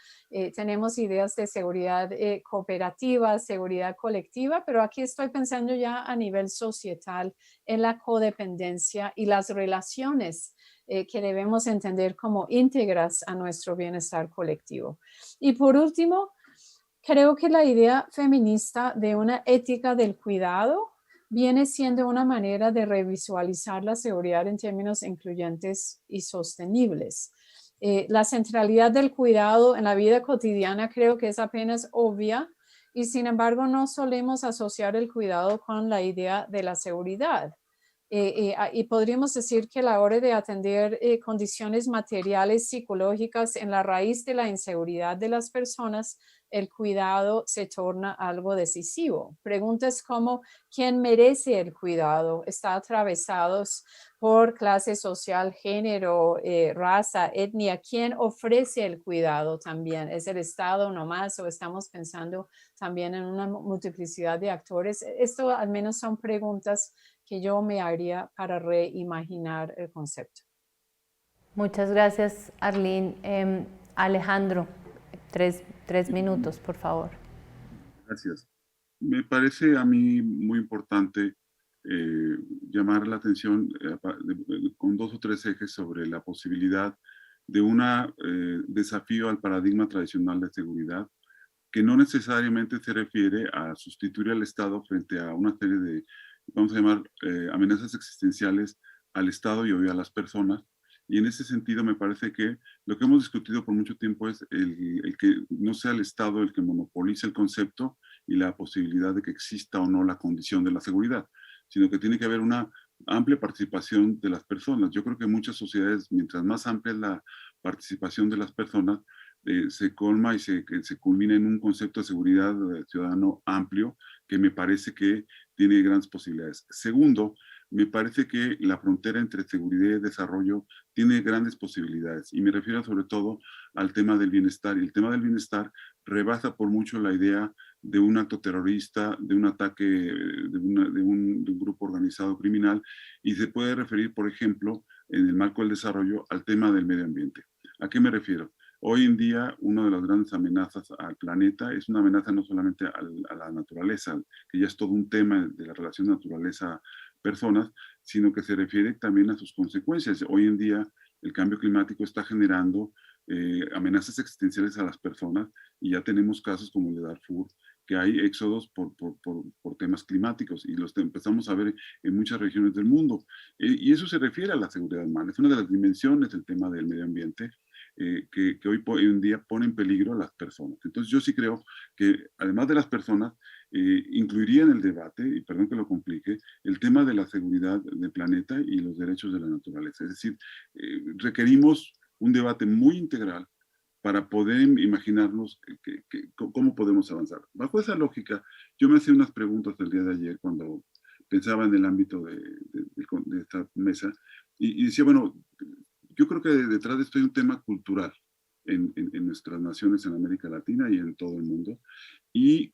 Tenemos ideas de seguridad cooperativa, seguridad colectiva, pero aquí estoy pensando ya a nivel societal en la codependencia y las relaciones que debemos entender como íntegras a nuestro bienestar colectivo. Y por último, creo que la idea feminista de una ética del cuidado viene siendo una manera de revisualizar la seguridad en términos incluyentes y sostenibles. La centralidad del cuidado en la vida cotidiana creo que es apenas obvia, y sin embargo no solemos asociar el cuidado con la idea de la seguridad. Y podríamos decir que a la hora de atender condiciones materiales, psicológicas en la raíz de la inseguridad de las personas, el cuidado se torna algo decisivo. Preguntas como ¿quién merece el cuidado? Está atravesados por clase social, género, raza, etnia. ¿Quién ofrece el cuidado también? ¿Es el Estado nomás o estamos pensando también en una multiplicidad de actores? Esto al menos son preguntas que yo me haría para reimaginar el concepto. Muchas gracias, Arlene. Alejandro, tres minutos, por favor. Gracias. Me parece a mí muy importante llamar la atención con 2 o 3 ejes sobre la posibilidad de un desafío al paradigma tradicional de seguridad, que no necesariamente se refiere a sustituir al Estado frente a una serie de, vamos a llamar, amenazas existenciales al Estado y a las personas. Y en ese sentido me parece que lo que hemos discutido por mucho tiempo es el que no sea el Estado el que monopolice el concepto y la posibilidad de que exista o no la condición de la seguridad, sino que tiene que haber una amplia participación de las personas. Yo creo que en muchas sociedades, mientras más amplia es la participación de las personas, se colma y se culmina en un concepto de seguridad ciudadano amplio que me parece que tiene grandes posibilidades. Segundo, me parece que la frontera entre seguridad y desarrollo tiene grandes posibilidades, y me refiero sobre todo al tema del bienestar. Y el tema del bienestar rebasa por mucho la idea de un acto terrorista, de un ataque de un grupo organizado criminal, y se puede referir, por ejemplo, en el marco del desarrollo, al tema del medio ambiente. ¿A qué me refiero? Hoy en día, una de las grandes amenazas al planeta es una amenaza no solamente a la naturaleza, que ya es todo un tema de la relación naturaleza-personas, sino que se refiere también a sus consecuencias. Hoy en día, el cambio climático está generando amenazas existenciales a las personas, y ya tenemos casos como el de Darfur, que hay éxodos por temas climáticos, y los empezamos a ver en muchas regiones del mundo. Y eso se refiere a la seguridad humana. Es una de las dimensiones del tema del medio ambiente. que hoy en día pone en peligro a las personas. Entonces yo sí creo que además de las personas, incluiría en el debate, y perdón que lo complique, el tema de la seguridad del planeta y los derechos de la naturaleza. Es decir, requerimos un debate muy integral para poder imaginarnos cómo podemos avanzar. Bajo esa lógica, yo me hacía unas preguntas el día de ayer cuando pensaba en el ámbito de esta mesa y decía, bueno, yo creo que detrás de esto hay un tema cultural en nuestras naciones en América Latina y en todo el mundo. Y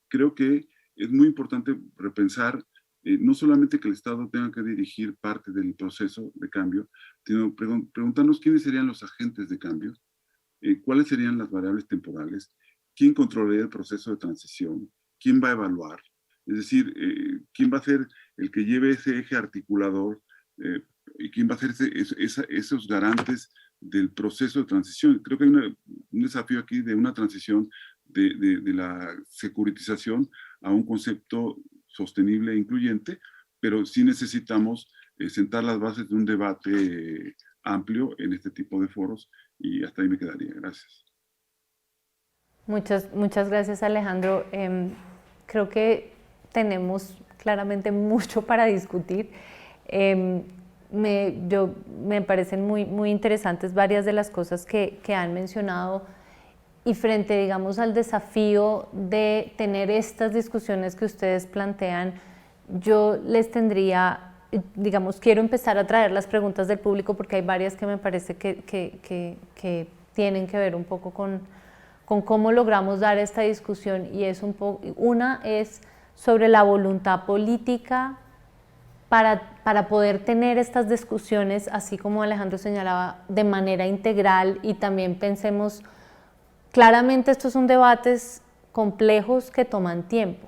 creo que es muy importante repensar no solamente que el Estado tenga que dirigir parte del proceso de cambio, sino preguntarnos quiénes serían los agentes de cambio, cuáles serían las variables temporales, quién controlaría el proceso de transición, quién va a evaluar, es decir, quién va a ser el que lleve ese eje articulador y quién va a ser esos garantes del proceso de transición. Creo que hay un desafío aquí de una transición de la securitización a un concepto sostenible e incluyente, pero sí necesitamos sentar las bases de un debate amplio en este tipo de foros y hasta ahí me quedaría. Gracias. Muchas gracias, Alejandro. Creo que tenemos claramente mucho para discutir. Me parecen muy interesantes varias de las cosas que han mencionado, y frente, digamos, al desafío de tener estas discusiones que ustedes plantean, yo les tendría, digamos, quiero empezar a traer las preguntas del público porque hay varias que me parece que tienen que ver un poco con cómo logramos dar esta discusión, y es una es sobre la voluntad política para poder tener estas discusiones, así como Alejandro señalaba, de manera integral, y también pensemos, claramente estos son debates complejos que toman tiempo,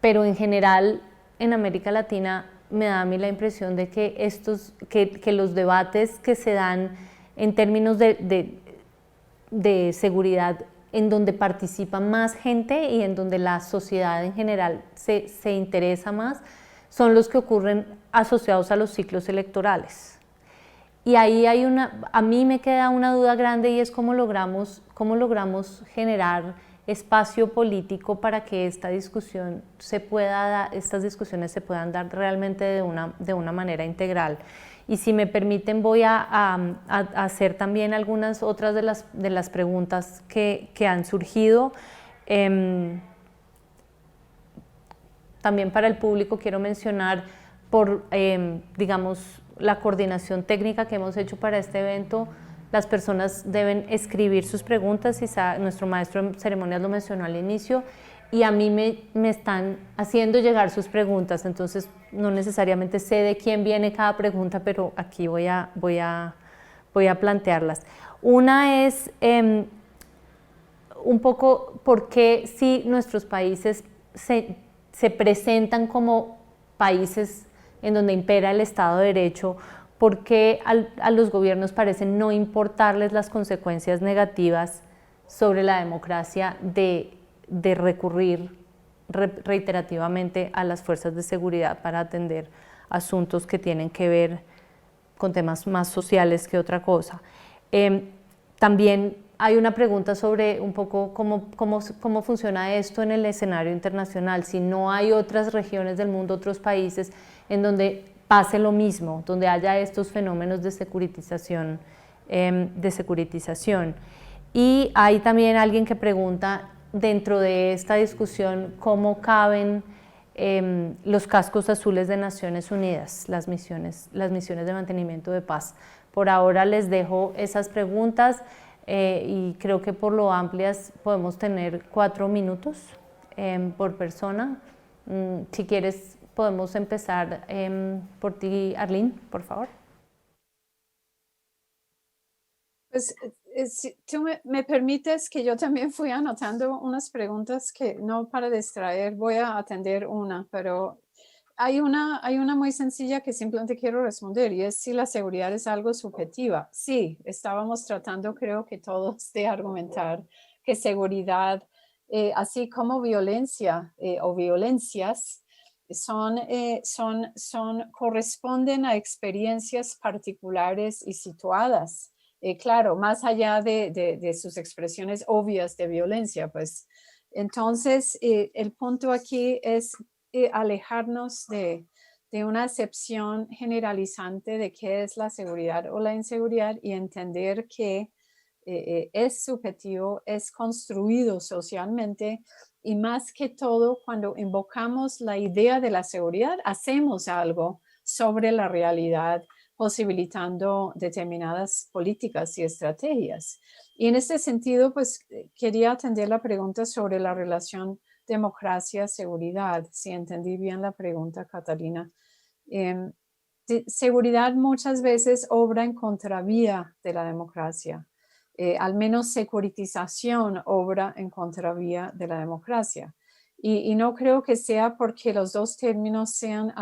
pero en general en América Latina me da a mí la impresión de que los debates que se dan en términos de seguridad, en donde participa más gente y en donde la sociedad en general se interesa más, son los que ocurren asociados a los ciclos electorales. Y ahí a mí me queda una duda grande, y es cómo logramos generar espacio político para que estas discusiones se puedan dar realmente de una manera integral. Y si me permiten, voy a hacer también algunas otras de las preguntas que han surgido. También para el público quiero mencionar, digamos, la coordinación técnica que hemos hecho para este evento. Las personas deben escribir sus preguntas, y nuestro maestro en ceremonias lo mencionó al inicio, y a mí me están haciendo llegar sus preguntas, entonces no necesariamente sé de quién viene cada pregunta, pero aquí voy a plantearlas. Una es un poco por qué, si nuestros países se presentan como países en donde impera el Estado de Derecho, por qué a los gobiernos parecen no importarles las consecuencias negativas sobre la democracia de recurrir reiterativamente a las fuerzas de seguridad para atender asuntos que tienen que ver con temas más sociales que otra cosa. También hay una pregunta sobre un poco cómo funciona esto en el escenario internacional, si no hay otras regiones del mundo, otros países en donde pase lo mismo, donde haya estos fenómenos de securitización. Y hay también alguien que pregunta, dentro de esta discusión, cómo caben los cascos azules de Naciones Unidas, las misiones de mantenimiento de paz. Por ahora les dejo esas preguntas, y creo que por lo amplias podemos tener 4 minutos por persona. Si quieres, podemos empezar por ti, Arlene, por favor. Pues si tú me permites, que yo también fui anotando unas preguntas que, no para distraer, voy a atender una, pero hay una muy sencilla que simplemente quiero responder, y es si la seguridad es algo subjetiva. Sí, estábamos tratando, creo que todos, de argumentar que seguridad, así como violencia o violencias, corresponden a experiencias particulares y situadas. claro, más allá de sus expresiones obvias de violencia, pues. Entonces, el punto aquí es alejarnos de una acepción generalizante de qué es la seguridad o la inseguridad y entender que es subjetivo, es construido socialmente y más que todo cuando invocamos la idea de la seguridad, hacemos algo sobre la realidad, posibilitando determinadas políticas y estrategias. Y en este sentido, pues quería atender la pregunta sobre la relación democracia-seguridad, si entendí bien la pregunta, Catalina. Seguridad muchas veces obra en contravía de la democracia. Al menos securitización obra en contravía de la democracia. Y no creo que sea porque los dos términos sean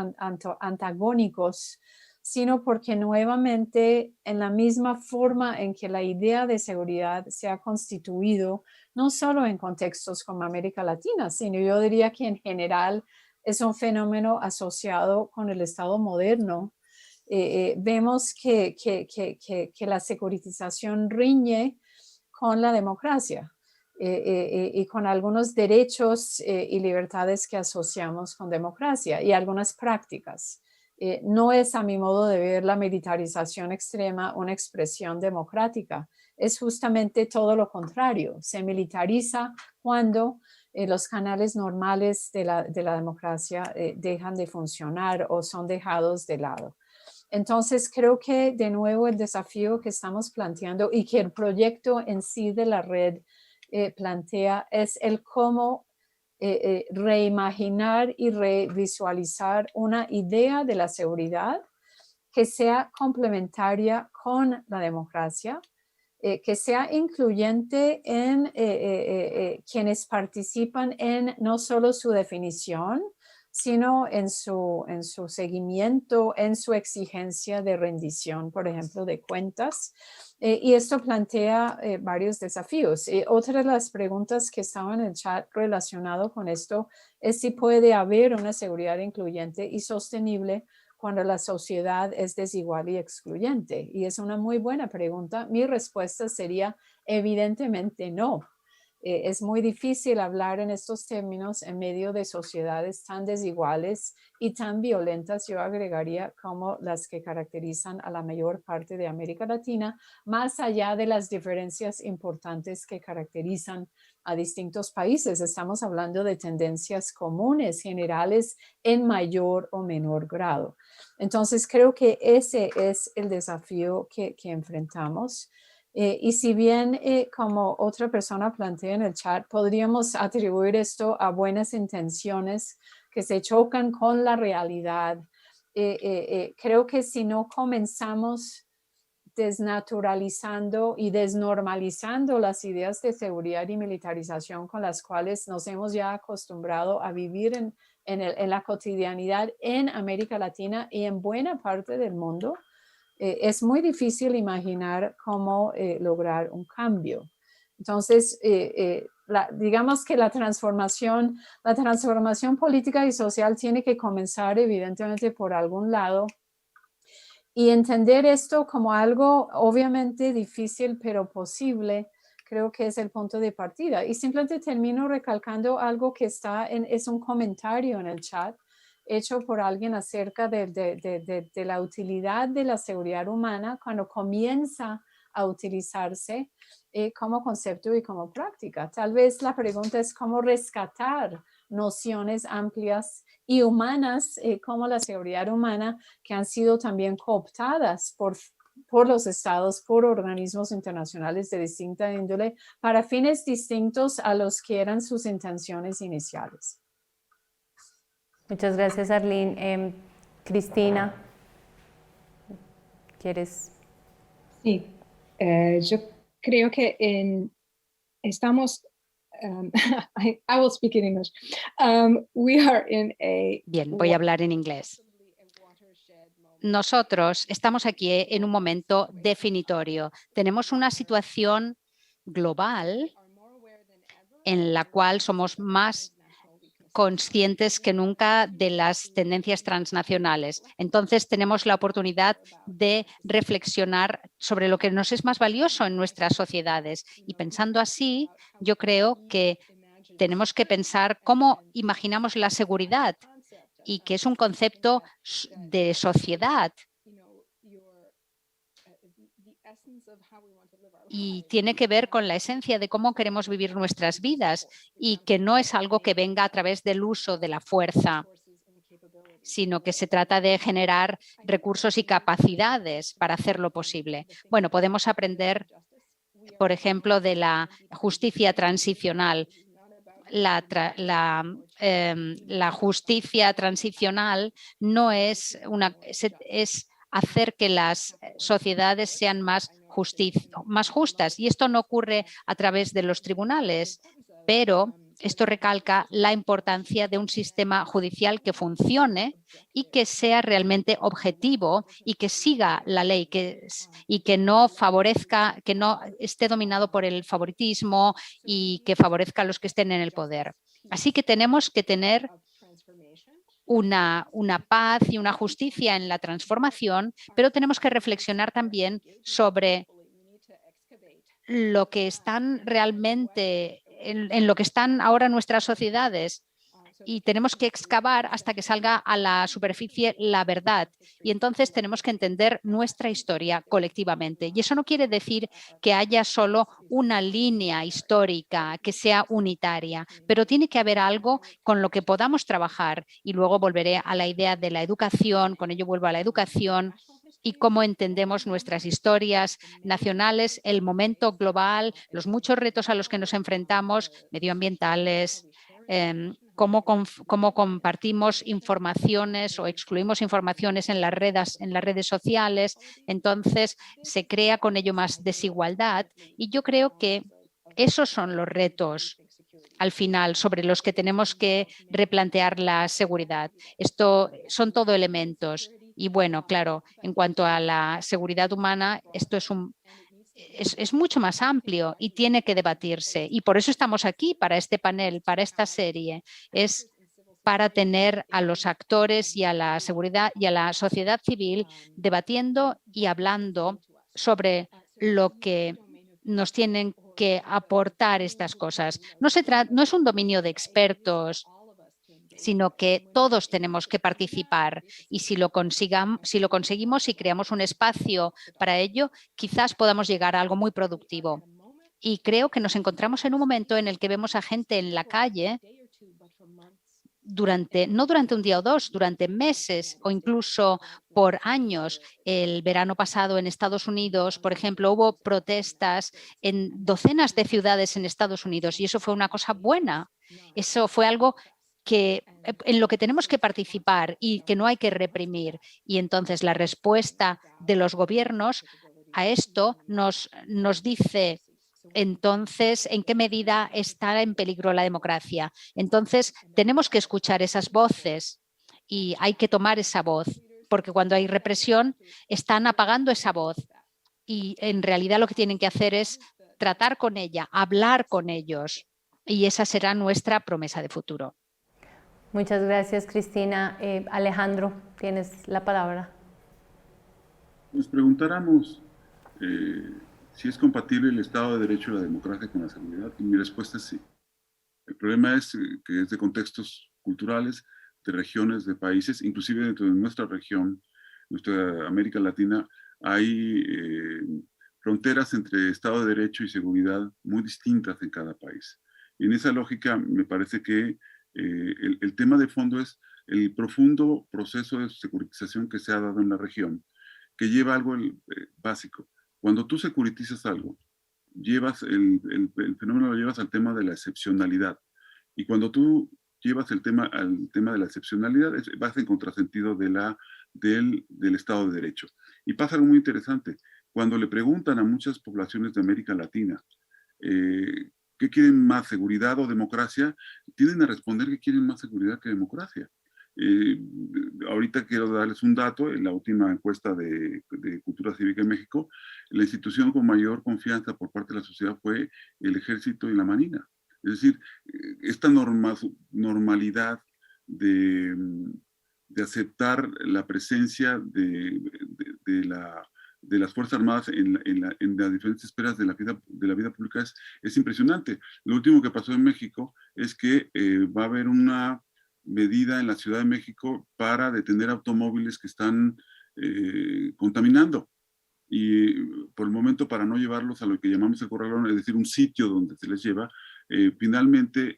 antagónicos, sino porque nuevamente en la misma forma en que la idea de seguridad se ha constituido, no solo en contextos como América Latina, sino yo diría que en general es un fenómeno asociado con el Estado moderno. Vemos que la securitización riñe con la democracia y con algunos derechos y libertades que asociamos con democracia y algunas prácticas. No es, a mi modo de ver, la militarización extrema una expresión democrática. Es justamente todo lo contrario. Se militariza cuando los canales normales de la democracia dejan de funcionar o son dejados de lado. Entonces, creo que de nuevo el desafío que estamos planteando y que el proyecto en sí de la red plantea es el cómo reimaginar y revisualizar una idea de la seguridad que sea complementaria con la democracia, que sea incluyente en quienes participan en no solo su definición, sino en su seguimiento, en su exigencia de rendición, por ejemplo, de cuentas. Y esto plantea varios desafíos. Otra de las preguntas que estaban en el chat relacionado con esto es si puede haber una seguridad incluyente y sostenible cuando la sociedad es desigual y excluyente. Y es una muy buena pregunta. Mi respuesta sería evidentemente no. Es muy difícil hablar en estos términos en medio de sociedades tan desiguales y tan violentas, yo agregaría, como las que caracterizan a la mayor parte de América Latina, más allá de las diferencias importantes que caracterizan a distintos países. Estamos hablando de tendencias comunes, generales, en mayor o menor grado. Entonces, creo que ese es el desafío que enfrentamos. Y si bien, como otra persona plantea en el chat, podríamos atribuir esto a buenas intenciones que se chocan con la realidad, creo que si no comenzamos desnaturalizando y desnormalizando las ideas de seguridad y militarización con las cuales nos hemos ya acostumbrado a vivir en la cotidianidad en América Latina y en buena parte del mundo, es muy difícil imaginar cómo lograr un cambio. Entonces, digamos que la transformación política y social tiene que comenzar evidentemente por algún lado y entender esto como algo obviamente difícil pero posible, creo que es el punto de partida. Y simplemente termino recalcando algo que es un comentario en el chat hecho por alguien acerca de la utilidad de la seguridad humana cuando comienza a utilizarse como concepto y como práctica. Tal vez la pregunta es cómo rescatar nociones amplias y humanas como la seguridad humana que han sido también cooptadas por los estados, por organismos internacionales de distinta índole para fines distintos a los que eran sus intenciones iniciales. Muchas gracias, Arlene. Cristina, ¿quieres? Sí, yo creo que estamos, I will speak in English. We are in a... Bien, voy a hablar en inglés. Nosotros estamos aquí en un momento definitorio. Tenemos una situación global en la cual somos más conscientes que nunca de las tendencias transnacionales. Entonces tenemos la oportunidad de reflexionar sobre lo que nos es más valioso en nuestras sociedades. Y pensando así, yo creo que tenemos que pensar cómo imaginamos la seguridad y que es un concepto de sociedad. Y tiene que ver con la esencia de cómo queremos vivir nuestras vidas y que no es algo que venga a través del uso de la fuerza, sino que se trata de generar recursos y capacidades para hacerlo posible. Bueno, podemos aprender, por ejemplo, de la justicia transicional. La justicia transicional no es es hacer que las sociedades sean más justas. Y esto no ocurre a través de los tribunales, pero esto recalca la importancia de un sistema judicial que funcione y que sea realmente objetivo y que siga la ley y que no favorezca, que no esté dominado por el favoritismo y que favorezca a los que estén en el poder. Así que tenemos que tener una paz y una justicia en la transformación, pero tenemos que reflexionar también sobre lo que están realmente, en lo que están ahora nuestras sociedades. Y tenemos que excavar hasta que salga a la superficie la verdad. Y entonces tenemos que entender nuestra historia colectivamente. Y eso no quiere decir que haya solo una línea histórica que sea unitaria, pero tiene que haber algo con lo que podamos trabajar. Y luego volveré a la idea de la educación, con ello vuelvo a la educación y cómo entendemos nuestras historias nacionales, el momento global, los muchos retos a los que nos enfrentamos, medioambientales, cómo compartimos informaciones o excluimos informaciones en las redes sociales. Entonces, se crea con ello más desigualdad y yo creo que esos son los retos al final sobre los que tenemos que replantear la seguridad. Esto son todo elementos. Y bueno, claro, en cuanto a la seguridad humana, esto es mucho más amplio y tiene que debatirse. Y por eso estamos aquí, para este panel, para esta serie. Es para tener a los actores y a la seguridad y a la sociedad civil debatiendo y hablando sobre lo que nos tienen que aportar estas cosas. No es un dominio de expertos, sino que todos tenemos que participar y si lo conseguimos y creamos un espacio para ello, quizás podamos llegar a algo muy productivo. Y creo que nos encontramos en un momento en el que vemos a gente en la calle no durante un día o dos, durante meses o incluso por años. El verano pasado en Estados Unidos, por ejemplo, hubo protestas en docenas de ciudades en Estados Unidos y eso fue una cosa buena. Eso fue algo en lo que tenemos que participar y que no hay que reprimir. Y entonces la respuesta de los gobiernos a esto nos dice entonces en qué medida está en peligro la democracia. Entonces tenemos que escuchar esas voces y hay que tomar esa voz, porque cuando hay represión están apagando esa voz y en realidad lo que tienen que hacer es tratar con ella, hablar con ellos y esa será nuestra promesa de futuro. Muchas gracias, Cristina. Alejandro, tienes la palabra. Nos preguntáramos si es compatible el Estado de Derecho y la democracia con la seguridad, y mi respuesta es sí. El problema es que es de contextos culturales, de regiones, de países, inclusive dentro de nuestra región, nuestra América Latina, hay fronteras entre Estado de Derecho y seguridad muy distintas en cada país. Y en esa lógica me parece que el tema de fondo es el profundo proceso de securitización que se ha dado en la región, que lleva algo básico. Cuando tú securitizas algo, llevas el fenómeno lo llevas al tema de la excepcionalidad. Y cuando tú llevas al tema de la excepcionalidad, vas en contrasentido del Estado de Derecho. Y pasa algo muy interesante. Cuando le preguntan a muchas poblaciones de América Latina ¿qué quieren más, seguridad o democracia? Tienden a responder que quieren más seguridad que democracia. Ahorita quiero darles un dato. En la última encuesta de Cultura Cívica en México, la institución con mayor confianza por parte de la sociedad fue el Ejército y la Marina. Es decir, esta normalidad de aceptar la presencia de las Fuerzas Armadas en las diferentes esferas de la vida pública es impresionante. Lo último que pasó en México es que va a haber una medida en la Ciudad de México para detener automóviles que están contaminando. Y por el momento, para no llevarlos a lo que llamamos el corralón, es decir, un sitio donde se les lleva, finalmente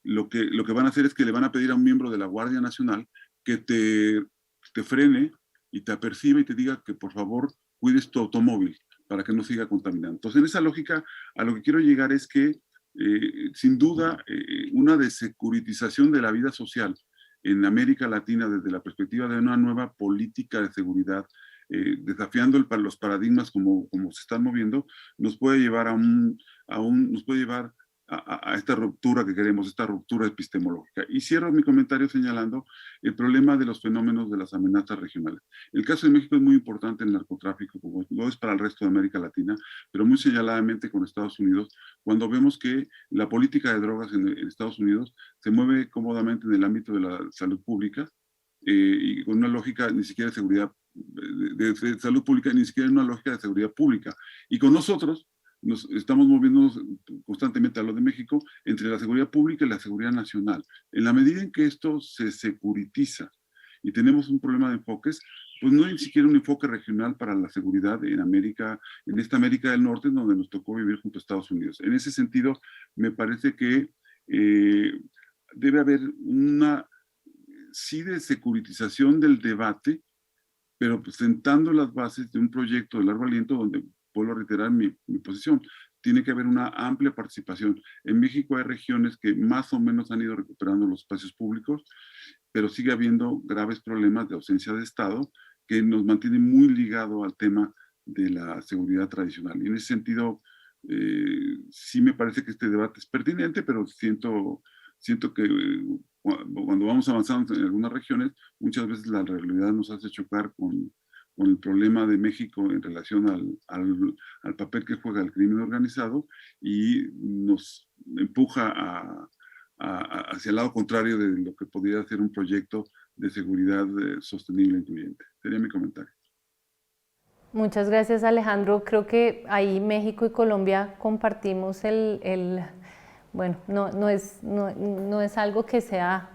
lo que van a hacer es que le van a pedir a un miembro de la Guardia Nacional que te frene y te aperciba y te diga que por favor cuides tu automóvil para que no siga contaminando. Entonces, en esa lógica, a lo que quiero llegar es que, sin duda, una desecuritización de la vida social en América Latina desde la perspectiva de una nueva política de seguridad, desafiando los paradigmas como se están moviendo, nos puede llevar nos puede llevar a esta ruptura que queremos, esta ruptura epistemológica. Y cierro mi comentario señalando el problema de los fenómenos de las amenazas regionales. El caso de México es muy importante en el narcotráfico, como lo es para el resto de América Latina, pero muy señaladamente con Estados Unidos, cuando vemos que la política de drogas en Estados Unidos se mueve cómodamente en el ámbito de la salud pública, y con una lógica ni siquiera de seguridad, de salud pública, ni siquiera una lógica de seguridad pública. Y con nosotros, nos estamos moviéndonos constantemente a lo de México entre la seguridad pública y la seguridad nacional. En la medida en que esto se securitiza y tenemos un problema de enfoques, pues no hay ni siquiera un enfoque regional para la seguridad en esta América del Norte, donde nos tocó vivir junto a Estados Unidos. En ese sentido, me parece que debe haber una sí de securitización del debate, pero pues sentando las bases de un proyecto de largo aliento donde, vuelvo a reiterar mi posición, tiene que haber una amplia participación. En México hay regiones que más o menos han ido recuperando los espacios públicos, pero sigue habiendo graves problemas de ausencia de Estado que nos mantienen muy ligados al tema de la seguridad tradicional. Y en ese sentido, sí me parece que este debate es pertinente, pero siento que cuando vamos avanzando en algunas regiones, muchas veces la realidad nos hace chocar con el problema de México en relación al papel que juega el crimen organizado y nos empuja hacia el lado contrario de lo que podría ser un proyecto de seguridad sostenible e incluyente. Sería mi comentario. Muchas gracias, Alejandro. Creo que ahí México y Colombia compartimos bueno, no es algo que sea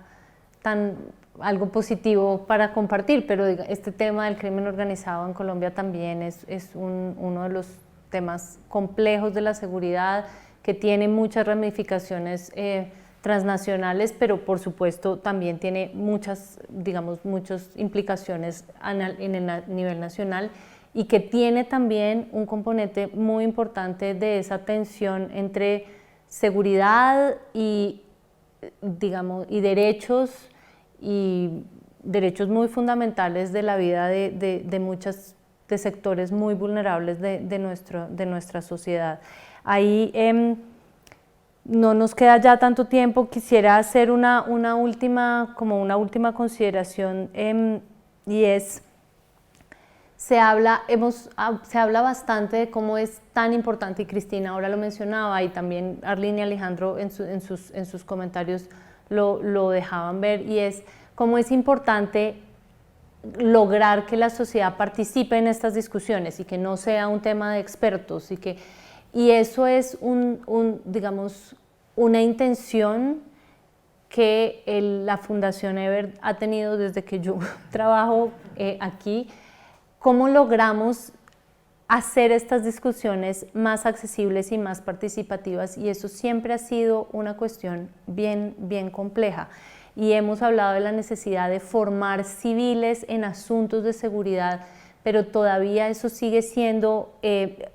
algo positivo para compartir, pero este tema del crimen organizado en Colombia también es uno de los temas complejos de la seguridad, que tiene muchas ramificaciones transnacionales, pero por supuesto también tiene muchas implicaciones en el nivel nacional, y que tiene también un componente muy importante de esa tensión entre seguridad y derechos muy fundamentales de la vida de muchos sectores muy vulnerables de nuestra sociedad. Ahí no nos queda ya tanto tiempo. Quisiera hacer una última consideración, y es: se habla bastante de cómo es tan importante, y Cristina ahora lo mencionaba, y también Arlene y Alejandro en sus comentarios lo dejaban ver, y es cómo es importante lograr que la sociedad participe en estas discusiones y que no sea un tema de expertos, y eso es una intención que la Fundación Ebert ha tenido desde que yo trabajo aquí. ¿Cómo logramos hacer estas discusiones más accesibles y más participativas? Y eso siempre ha sido una cuestión bien compleja. Y hemos hablado de la necesidad de formar civiles en asuntos de seguridad, pero todavía eso sigue siendo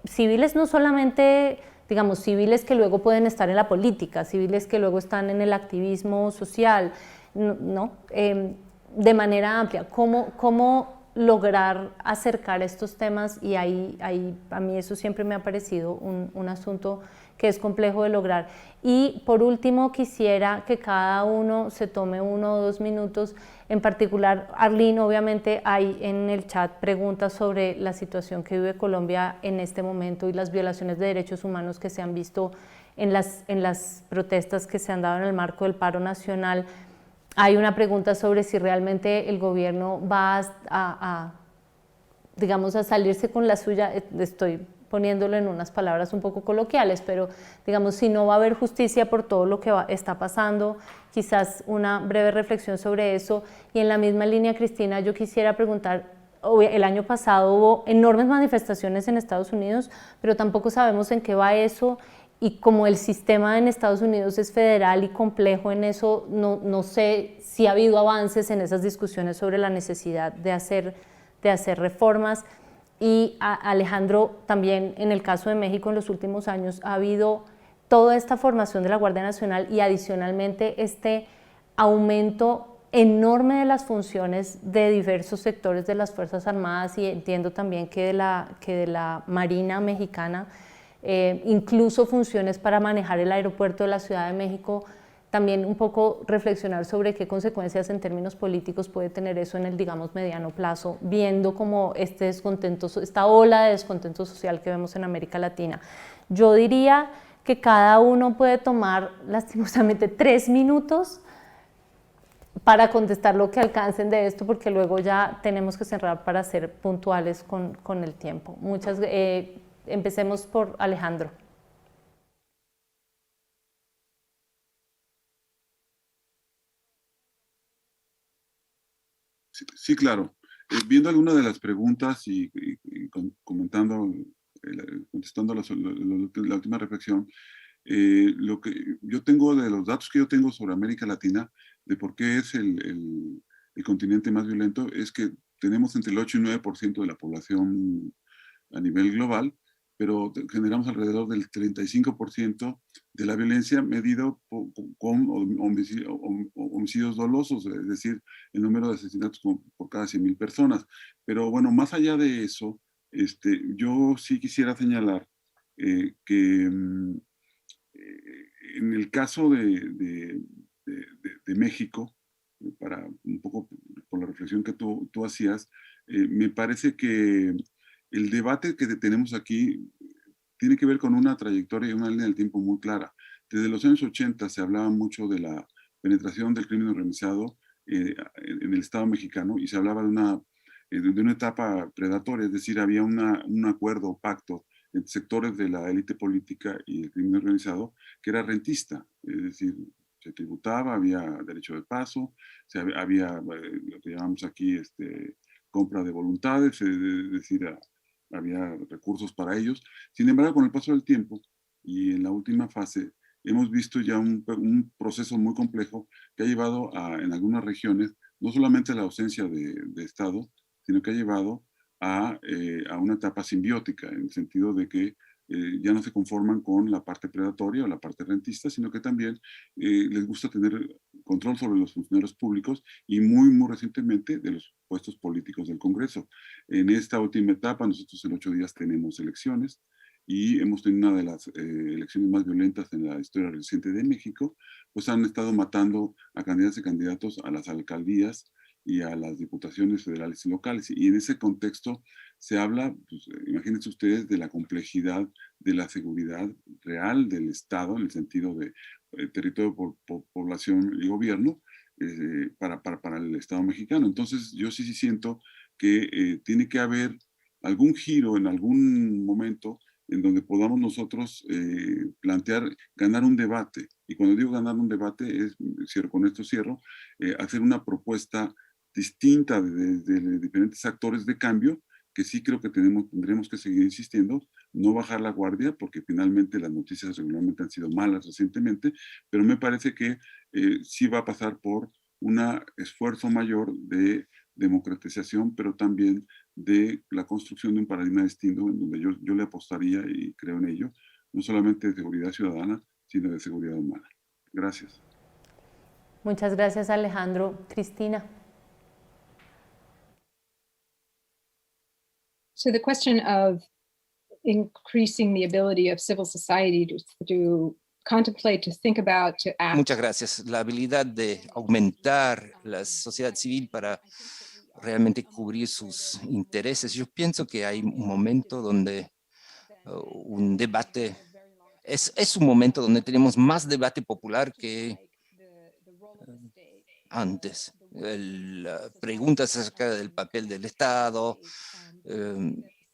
civiles, no solamente, civiles que luego pueden estar en la política, civiles que luego están en el activismo social, ¿no? De manera amplia. ¿Cómo lograr acercar estos temas? Y ahí a mí eso siempre me ha parecido un asunto que es complejo de lograr. Y por último, quisiera que cada uno se tome 1 o 2 minutos. En particular, Arlene, obviamente hay en el chat preguntas sobre la situación que vive Colombia en este momento y las violaciones de derechos humanos que se han visto en las protestas que se han dado en el marco del paro nacional. Hay una pregunta sobre si realmente el gobierno va digamos, a salirse con la suya. Estoy poniéndolo en unas palabras un poco coloquiales, pero digamos, si no va a haber justicia por todo lo que está pasando, quizás una breve reflexión sobre eso. Y en la misma línea, Cristina, yo quisiera preguntar, el año pasado hubo enormes manifestaciones en Estados Unidos, pero tampoco sabemos en qué va eso, y como el sistema en Estados Unidos es federal y complejo en eso, no sé si ha habido avances en esas discusiones sobre la necesidad de hacer reformas. Y Alejandro, también en el caso de México en los últimos años ha habido toda esta formación de la Guardia Nacional y adicionalmente este aumento enorme de las funciones de diversos sectores de las Fuerzas Armadas, y entiendo también que de la Marina Mexicana, incluso funciones para manejar el aeropuerto de la Ciudad de México. También un poco reflexionar sobre qué consecuencias en términos políticos puede tener eso en el, digamos, mediano plazo, viendo como esta ola de descontento social que vemos en América Latina. Yo diría que cada uno puede tomar lastimosamente 3 minutos para contestar lo que alcancen de esto, porque luego ya tenemos que cerrar para ser puntuales con el tiempo. Empecemos por Alejandro. Sí, claro. Viendo algunas de las preguntas y comentando, contestando la última reflexión, lo que yo tengo de los datos que yo tengo sobre América Latina, de por qué es el continente más violento, es que tenemos entre el 8 y 9% de la población a nivel global, pero generamos alrededor del 35% de la violencia medido con homicidios dolosos, es decir, el número de asesinatos por cada 100,000 personas. Pero bueno, más allá de eso, yo sí quisiera señalar que en el caso de México, para un poco por la reflexión que tú hacías, me parece que el debate que tenemos aquí tiene que ver con una trayectoria y una línea del tiempo muy clara. Desde los años 80 se hablaba mucho de la penetración del crimen organizado en el Estado mexicano, y se hablaba de una etapa predatoria, es decir, había un acuerdo o pacto entre sectores de la élite política y el crimen organizado que era rentista, es decir, se tributaba, había derecho de paso, había lo que llamamos aquí compra de voluntades, es decir, había recursos para ellos. Sin embargo, con el paso del tiempo y en la última fase, hemos visto ya un proceso muy complejo que ha llevado en algunas regiones no solamente a la ausencia de Estado, sino que ha llevado a una etapa simbiótica, en el sentido de que ya no se conforman con la parte predatoria o la parte rentista, sino que también les gusta tener control sobre los funcionarios públicos y muy recientemente de los puestos políticos del Congreso. En esta última etapa, nosotros en 8 días tenemos elecciones y hemos tenido una de las elecciones más violentas en la historia reciente de México, pues han estado matando a candidatas y candidatos a las alcaldías y a las diputaciones federales y locales. Y en ese contexto se habla, pues, imagínense ustedes, de la complejidad de la seguridad real del Estado, en el sentido de territorio, población y gobierno, para el Estado mexicano. Entonces, yo sí siento que tiene que haber algún giro en algún momento en donde podamos nosotros plantear, ganar un debate. Y cuando digo ganar un debate, con esto cierro, hacer una propuesta distinta de diferentes actores de cambio, que sí creo que tendremos que seguir insistiendo, no bajar la guardia, porque finalmente las noticias regularmente han sido malas recientemente, pero me parece que sí va a pasar por un esfuerzo mayor de democratización, pero también de la construcción de un paradigma distinto en donde yo le apostaría y creo en ello, no solamente de seguridad ciudadana, sino de seguridad humana. Gracias. Muchas gracias, Alejandro. Cristina. So the question of increasing the ability of civil society to contemplate, to think about, to act. Muchas gracias. La habilidad de aumentar la sociedad civil para realmente cubrir sus intereses. Yo pienso que hay un momento donde un debate, es un momento donde tenemos más debate popular que antes. Preguntas acerca del papel del Estado,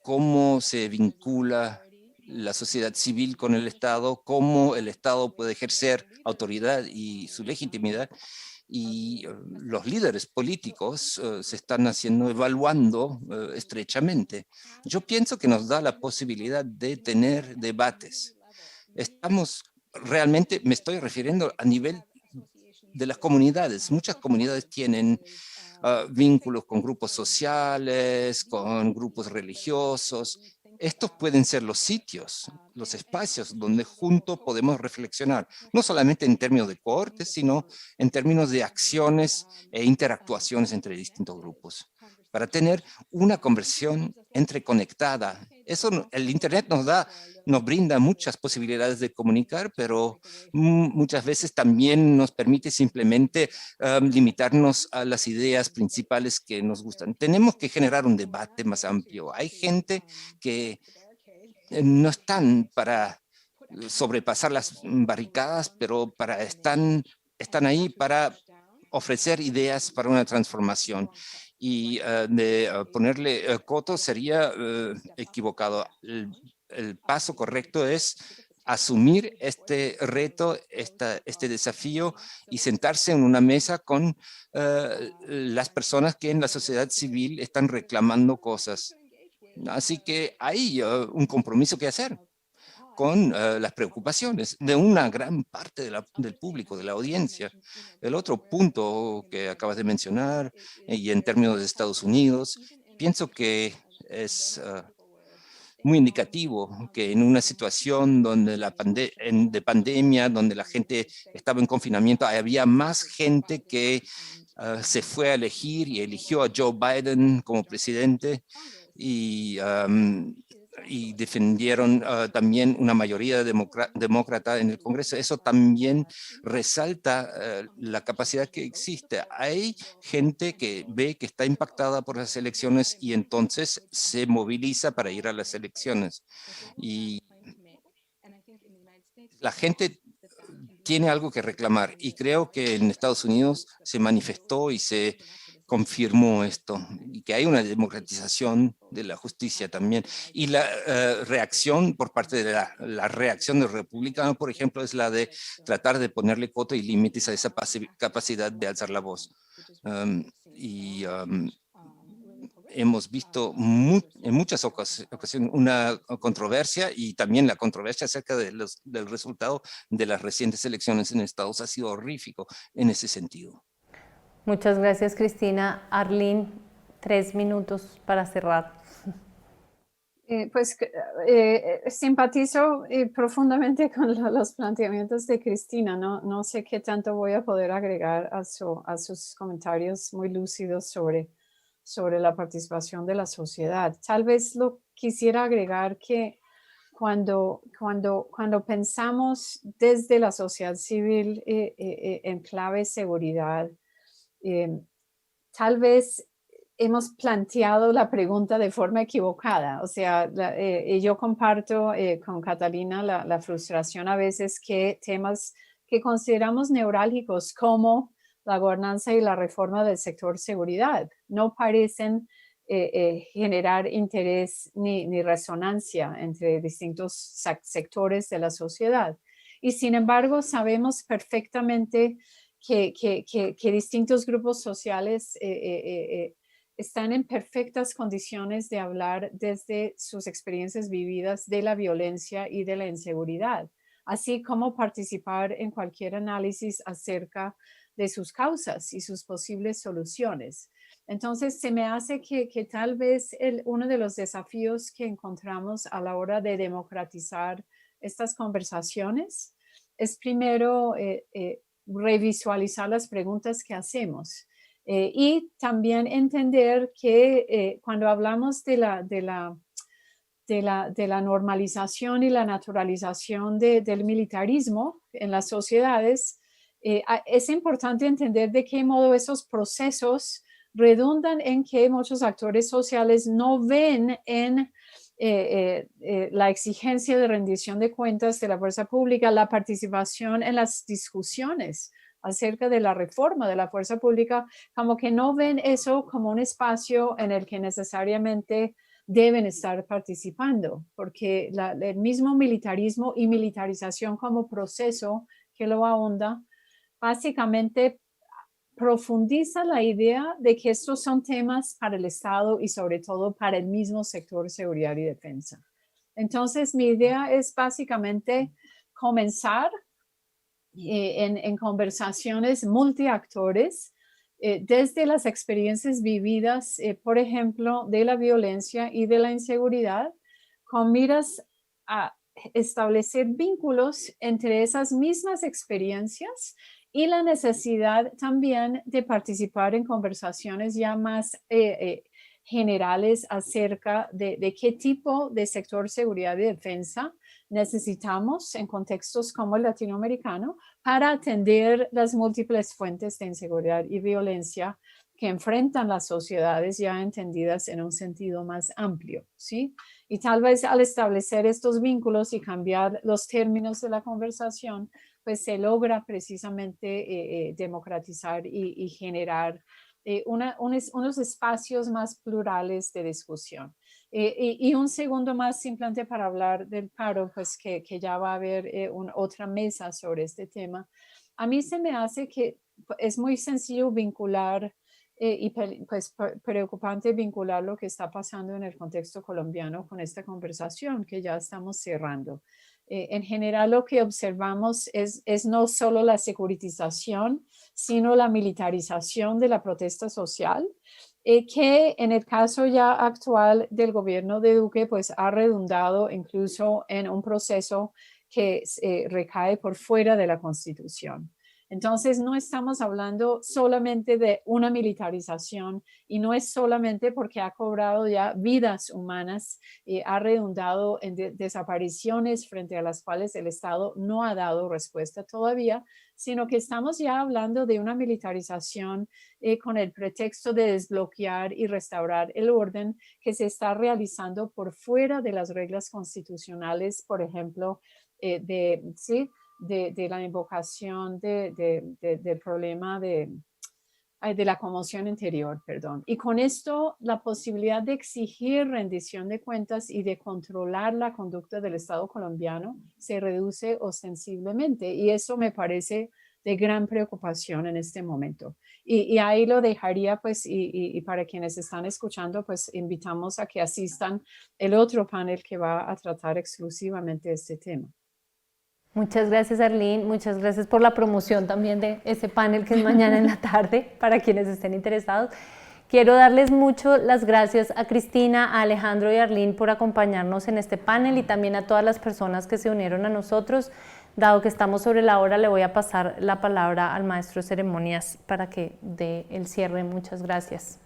cómo se vincula la sociedad civil con el Estado, cómo el Estado puede ejercer autoridad y su legitimidad. Y los líderes políticos se están evaluando estrechamente. Yo pienso que nos da la posibilidad de tener debates. Estamos realmente, me estoy refiriendo a nivel de las comunidades. Muchas comunidades tienen vínculos con grupos sociales, con grupos religiosos. Estos pueden ser los sitios, los espacios donde juntos podemos reflexionar, no solamente en términos de cohortes, sino en términos de acciones e interactuaciones entre distintos grupos, para tener una conversación entreconectada. Eso, el Internet nos brinda muchas posibilidades de comunicar, pero muchas veces también nos permite simplemente limitarnos a las ideas principales que nos gustan. Tenemos que generar un debate más amplio. Hay gente que no están para sobrepasar las barricadas, pero están ahí para ofrecer ideas para una transformación. Y ponerle coto sería equivocado. El paso correcto es asumir este reto, este desafío y sentarse en una mesa con las personas que en la sociedad civil están reclamando cosas. Así que hay un compromiso que hacer con las preocupaciones de una gran parte del público, de la audiencia. El otro punto que acabas de mencionar, y en términos de Estados Unidos, pienso que es muy indicativo que en una situación donde de pandemia, donde la gente estaba en confinamiento, había más gente que se fue a elegir y eligió a Joe Biden como presidente y defendieron también una mayoría demócrata en el Congreso. Eso también resalta la capacidad que existe. Hay gente que ve que está impactada por las elecciones y entonces se moviliza para ir a las elecciones. Y la gente tiene algo que reclamar y creo que en Estados Unidos se manifestó y se confirmó esto, y que hay una democratización de la justicia también. Y la reacción por parte de la reacción del republicano, por ejemplo, es la de tratar de ponerle coto y límites a esa capacidad de alzar la voz. Hemos visto en muchas ocasiones una controversia y también la controversia acerca del resultado de las recientes elecciones en Estados ha sido horrífico en ese sentido. Muchas gracias, Cristina. Arlene, 3 minutos para cerrar. Simpatizo profundamente con los planteamientos de Cristina. No sé qué tanto voy a poder agregar a sus comentarios muy lúcidos sobre la participación de la sociedad. Tal vez lo quisiera agregar que cuando pensamos desde la sociedad civil en clave seguridad, tal vez hemos planteado la pregunta de forma equivocada. O sea, yo comparto con Catalina la frustración a veces que temas que consideramos neurálgicos como la gobernanza y la reforma del sector seguridad no parecen generar interés ni resonancia entre distintos sectores de la sociedad. Y sin embargo, sabemos perfectamente que distintos grupos sociales están en perfectas condiciones de hablar desde sus experiencias vividas de la violencia y de la inseguridad, así como participar en cualquier análisis acerca de sus causas y sus posibles soluciones. Entonces, se me hace que tal vez uno de los desafíos que encontramos a la hora de democratizar estas conversaciones es primero revisualizar las preguntas que hacemos y también entender que cuando hablamos de la de la normalización y la naturalización del militarismo en las sociedades, es importante entender de qué modo esos procesos redundan en que muchos actores sociales no ven en la exigencia de rendición de cuentas de la fuerza pública la participación en las discusiones acerca de la reforma de la fuerza pública, como que no ven eso como un espacio en el que necesariamente deben estar participando, porque el mismo militarismo y militarización como proceso que lo ahonda, básicamente profundiza la idea de que estos son temas para el Estado y sobre todo para el mismo sector seguridad y defensa. Entonces, mi idea es básicamente comenzar en conversaciones multiactores desde las experiencias vividas, por ejemplo, de la violencia y de la inseguridad, con miras a establecer vínculos entre esas mismas experiencias y la necesidad también de participar en conversaciones ya más generales acerca de qué tipo de sector seguridad y defensa necesitamos en contextos como el latinoamericano para atender las múltiples fuentes de inseguridad y violencia que enfrentan las sociedades ya entendidas en un sentido más amplio, ¿sí? Y tal vez al establecer estos vínculos y cambiar los términos de la conversación, pues se logra precisamente democratizar y generar unos espacios más plurales de discusión. Y un segundo más simplemente para hablar del paro, pues que ya va a haber otra mesa sobre este tema. A mí se me hace que es muy sencillo vincular y pues preocupante vincular lo que está pasando en el contexto colombiano con esta conversación que ya estamos cerrando. En general lo que observamos es no solo la securitización, sino la militarización de la protesta social, que en el caso ya actual del gobierno de Duque, pues ha redundado incluso en un proceso que recae por fuera de la Constitución. Entonces, no estamos hablando solamente de una militarización y no es solamente porque ha cobrado ya vidas humanas, ha redundado en desapariciones frente a las cuales el Estado no ha dado respuesta todavía, sino que estamos ya hablando de una militarización con el pretexto de desbloquear y restaurar el orden que se está realizando por fuera de las reglas constitucionales, por ejemplo, de la invocación del problema de la conmoción interior, perdón. Y con esto, la posibilidad de exigir rendición de cuentas y de controlar la conducta del Estado colombiano se reduce ostensiblemente. Y eso me parece de gran preocupación en este momento. Y ahí lo dejaría, pues, y para quienes están escuchando, pues, invitamos a que asistan el otro panel que va a tratar exclusivamente este tema. Muchas gracias, Arlene. Muchas gracias por la promoción también de ese panel que es mañana en la tarde, para quienes estén interesados. Quiero darles mucho las gracias a Cristina, a Alejandro y a Arlene por acompañarnos en este panel y también a todas las personas que se unieron a nosotros. Dado que estamos sobre la hora, le voy a pasar la palabra al maestro de ceremonias para que dé el cierre. Muchas gracias.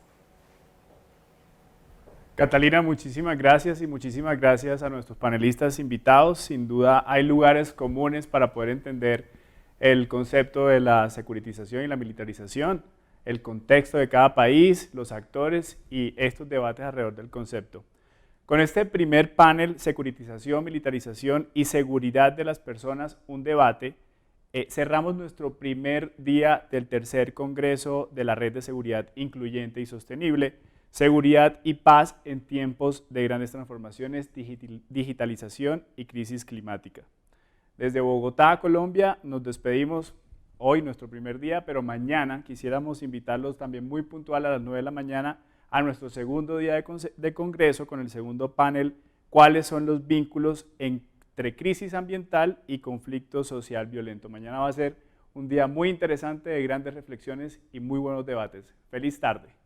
Catalina, muchísimas gracias y muchísimas gracias a nuestros panelistas invitados. Sin duda hay lugares comunes para poder entender el concepto de la securitización y la militarización, el contexto de cada país, los actores y estos debates alrededor del concepto. Con este primer panel, securitización, militarización y seguridad de las personas, un debate, cerramos nuestro primer día del tercer Congreso de la Red de Seguridad Incluyente y Sostenible, Seguridad y Paz en tiempos de grandes transformaciones, digitalización y crisis climática. Desde Bogotá, Colombia, nos despedimos hoy, nuestro primer día, pero mañana quisiéramos invitarlos también muy puntual a las 9 de la mañana a nuestro segundo día de Congreso con el segundo panel, ¿cuáles son los vínculos entre crisis ambiental y conflicto social violento? Mañana va a ser un día muy interesante de grandes reflexiones y muy buenos debates. Feliz tarde.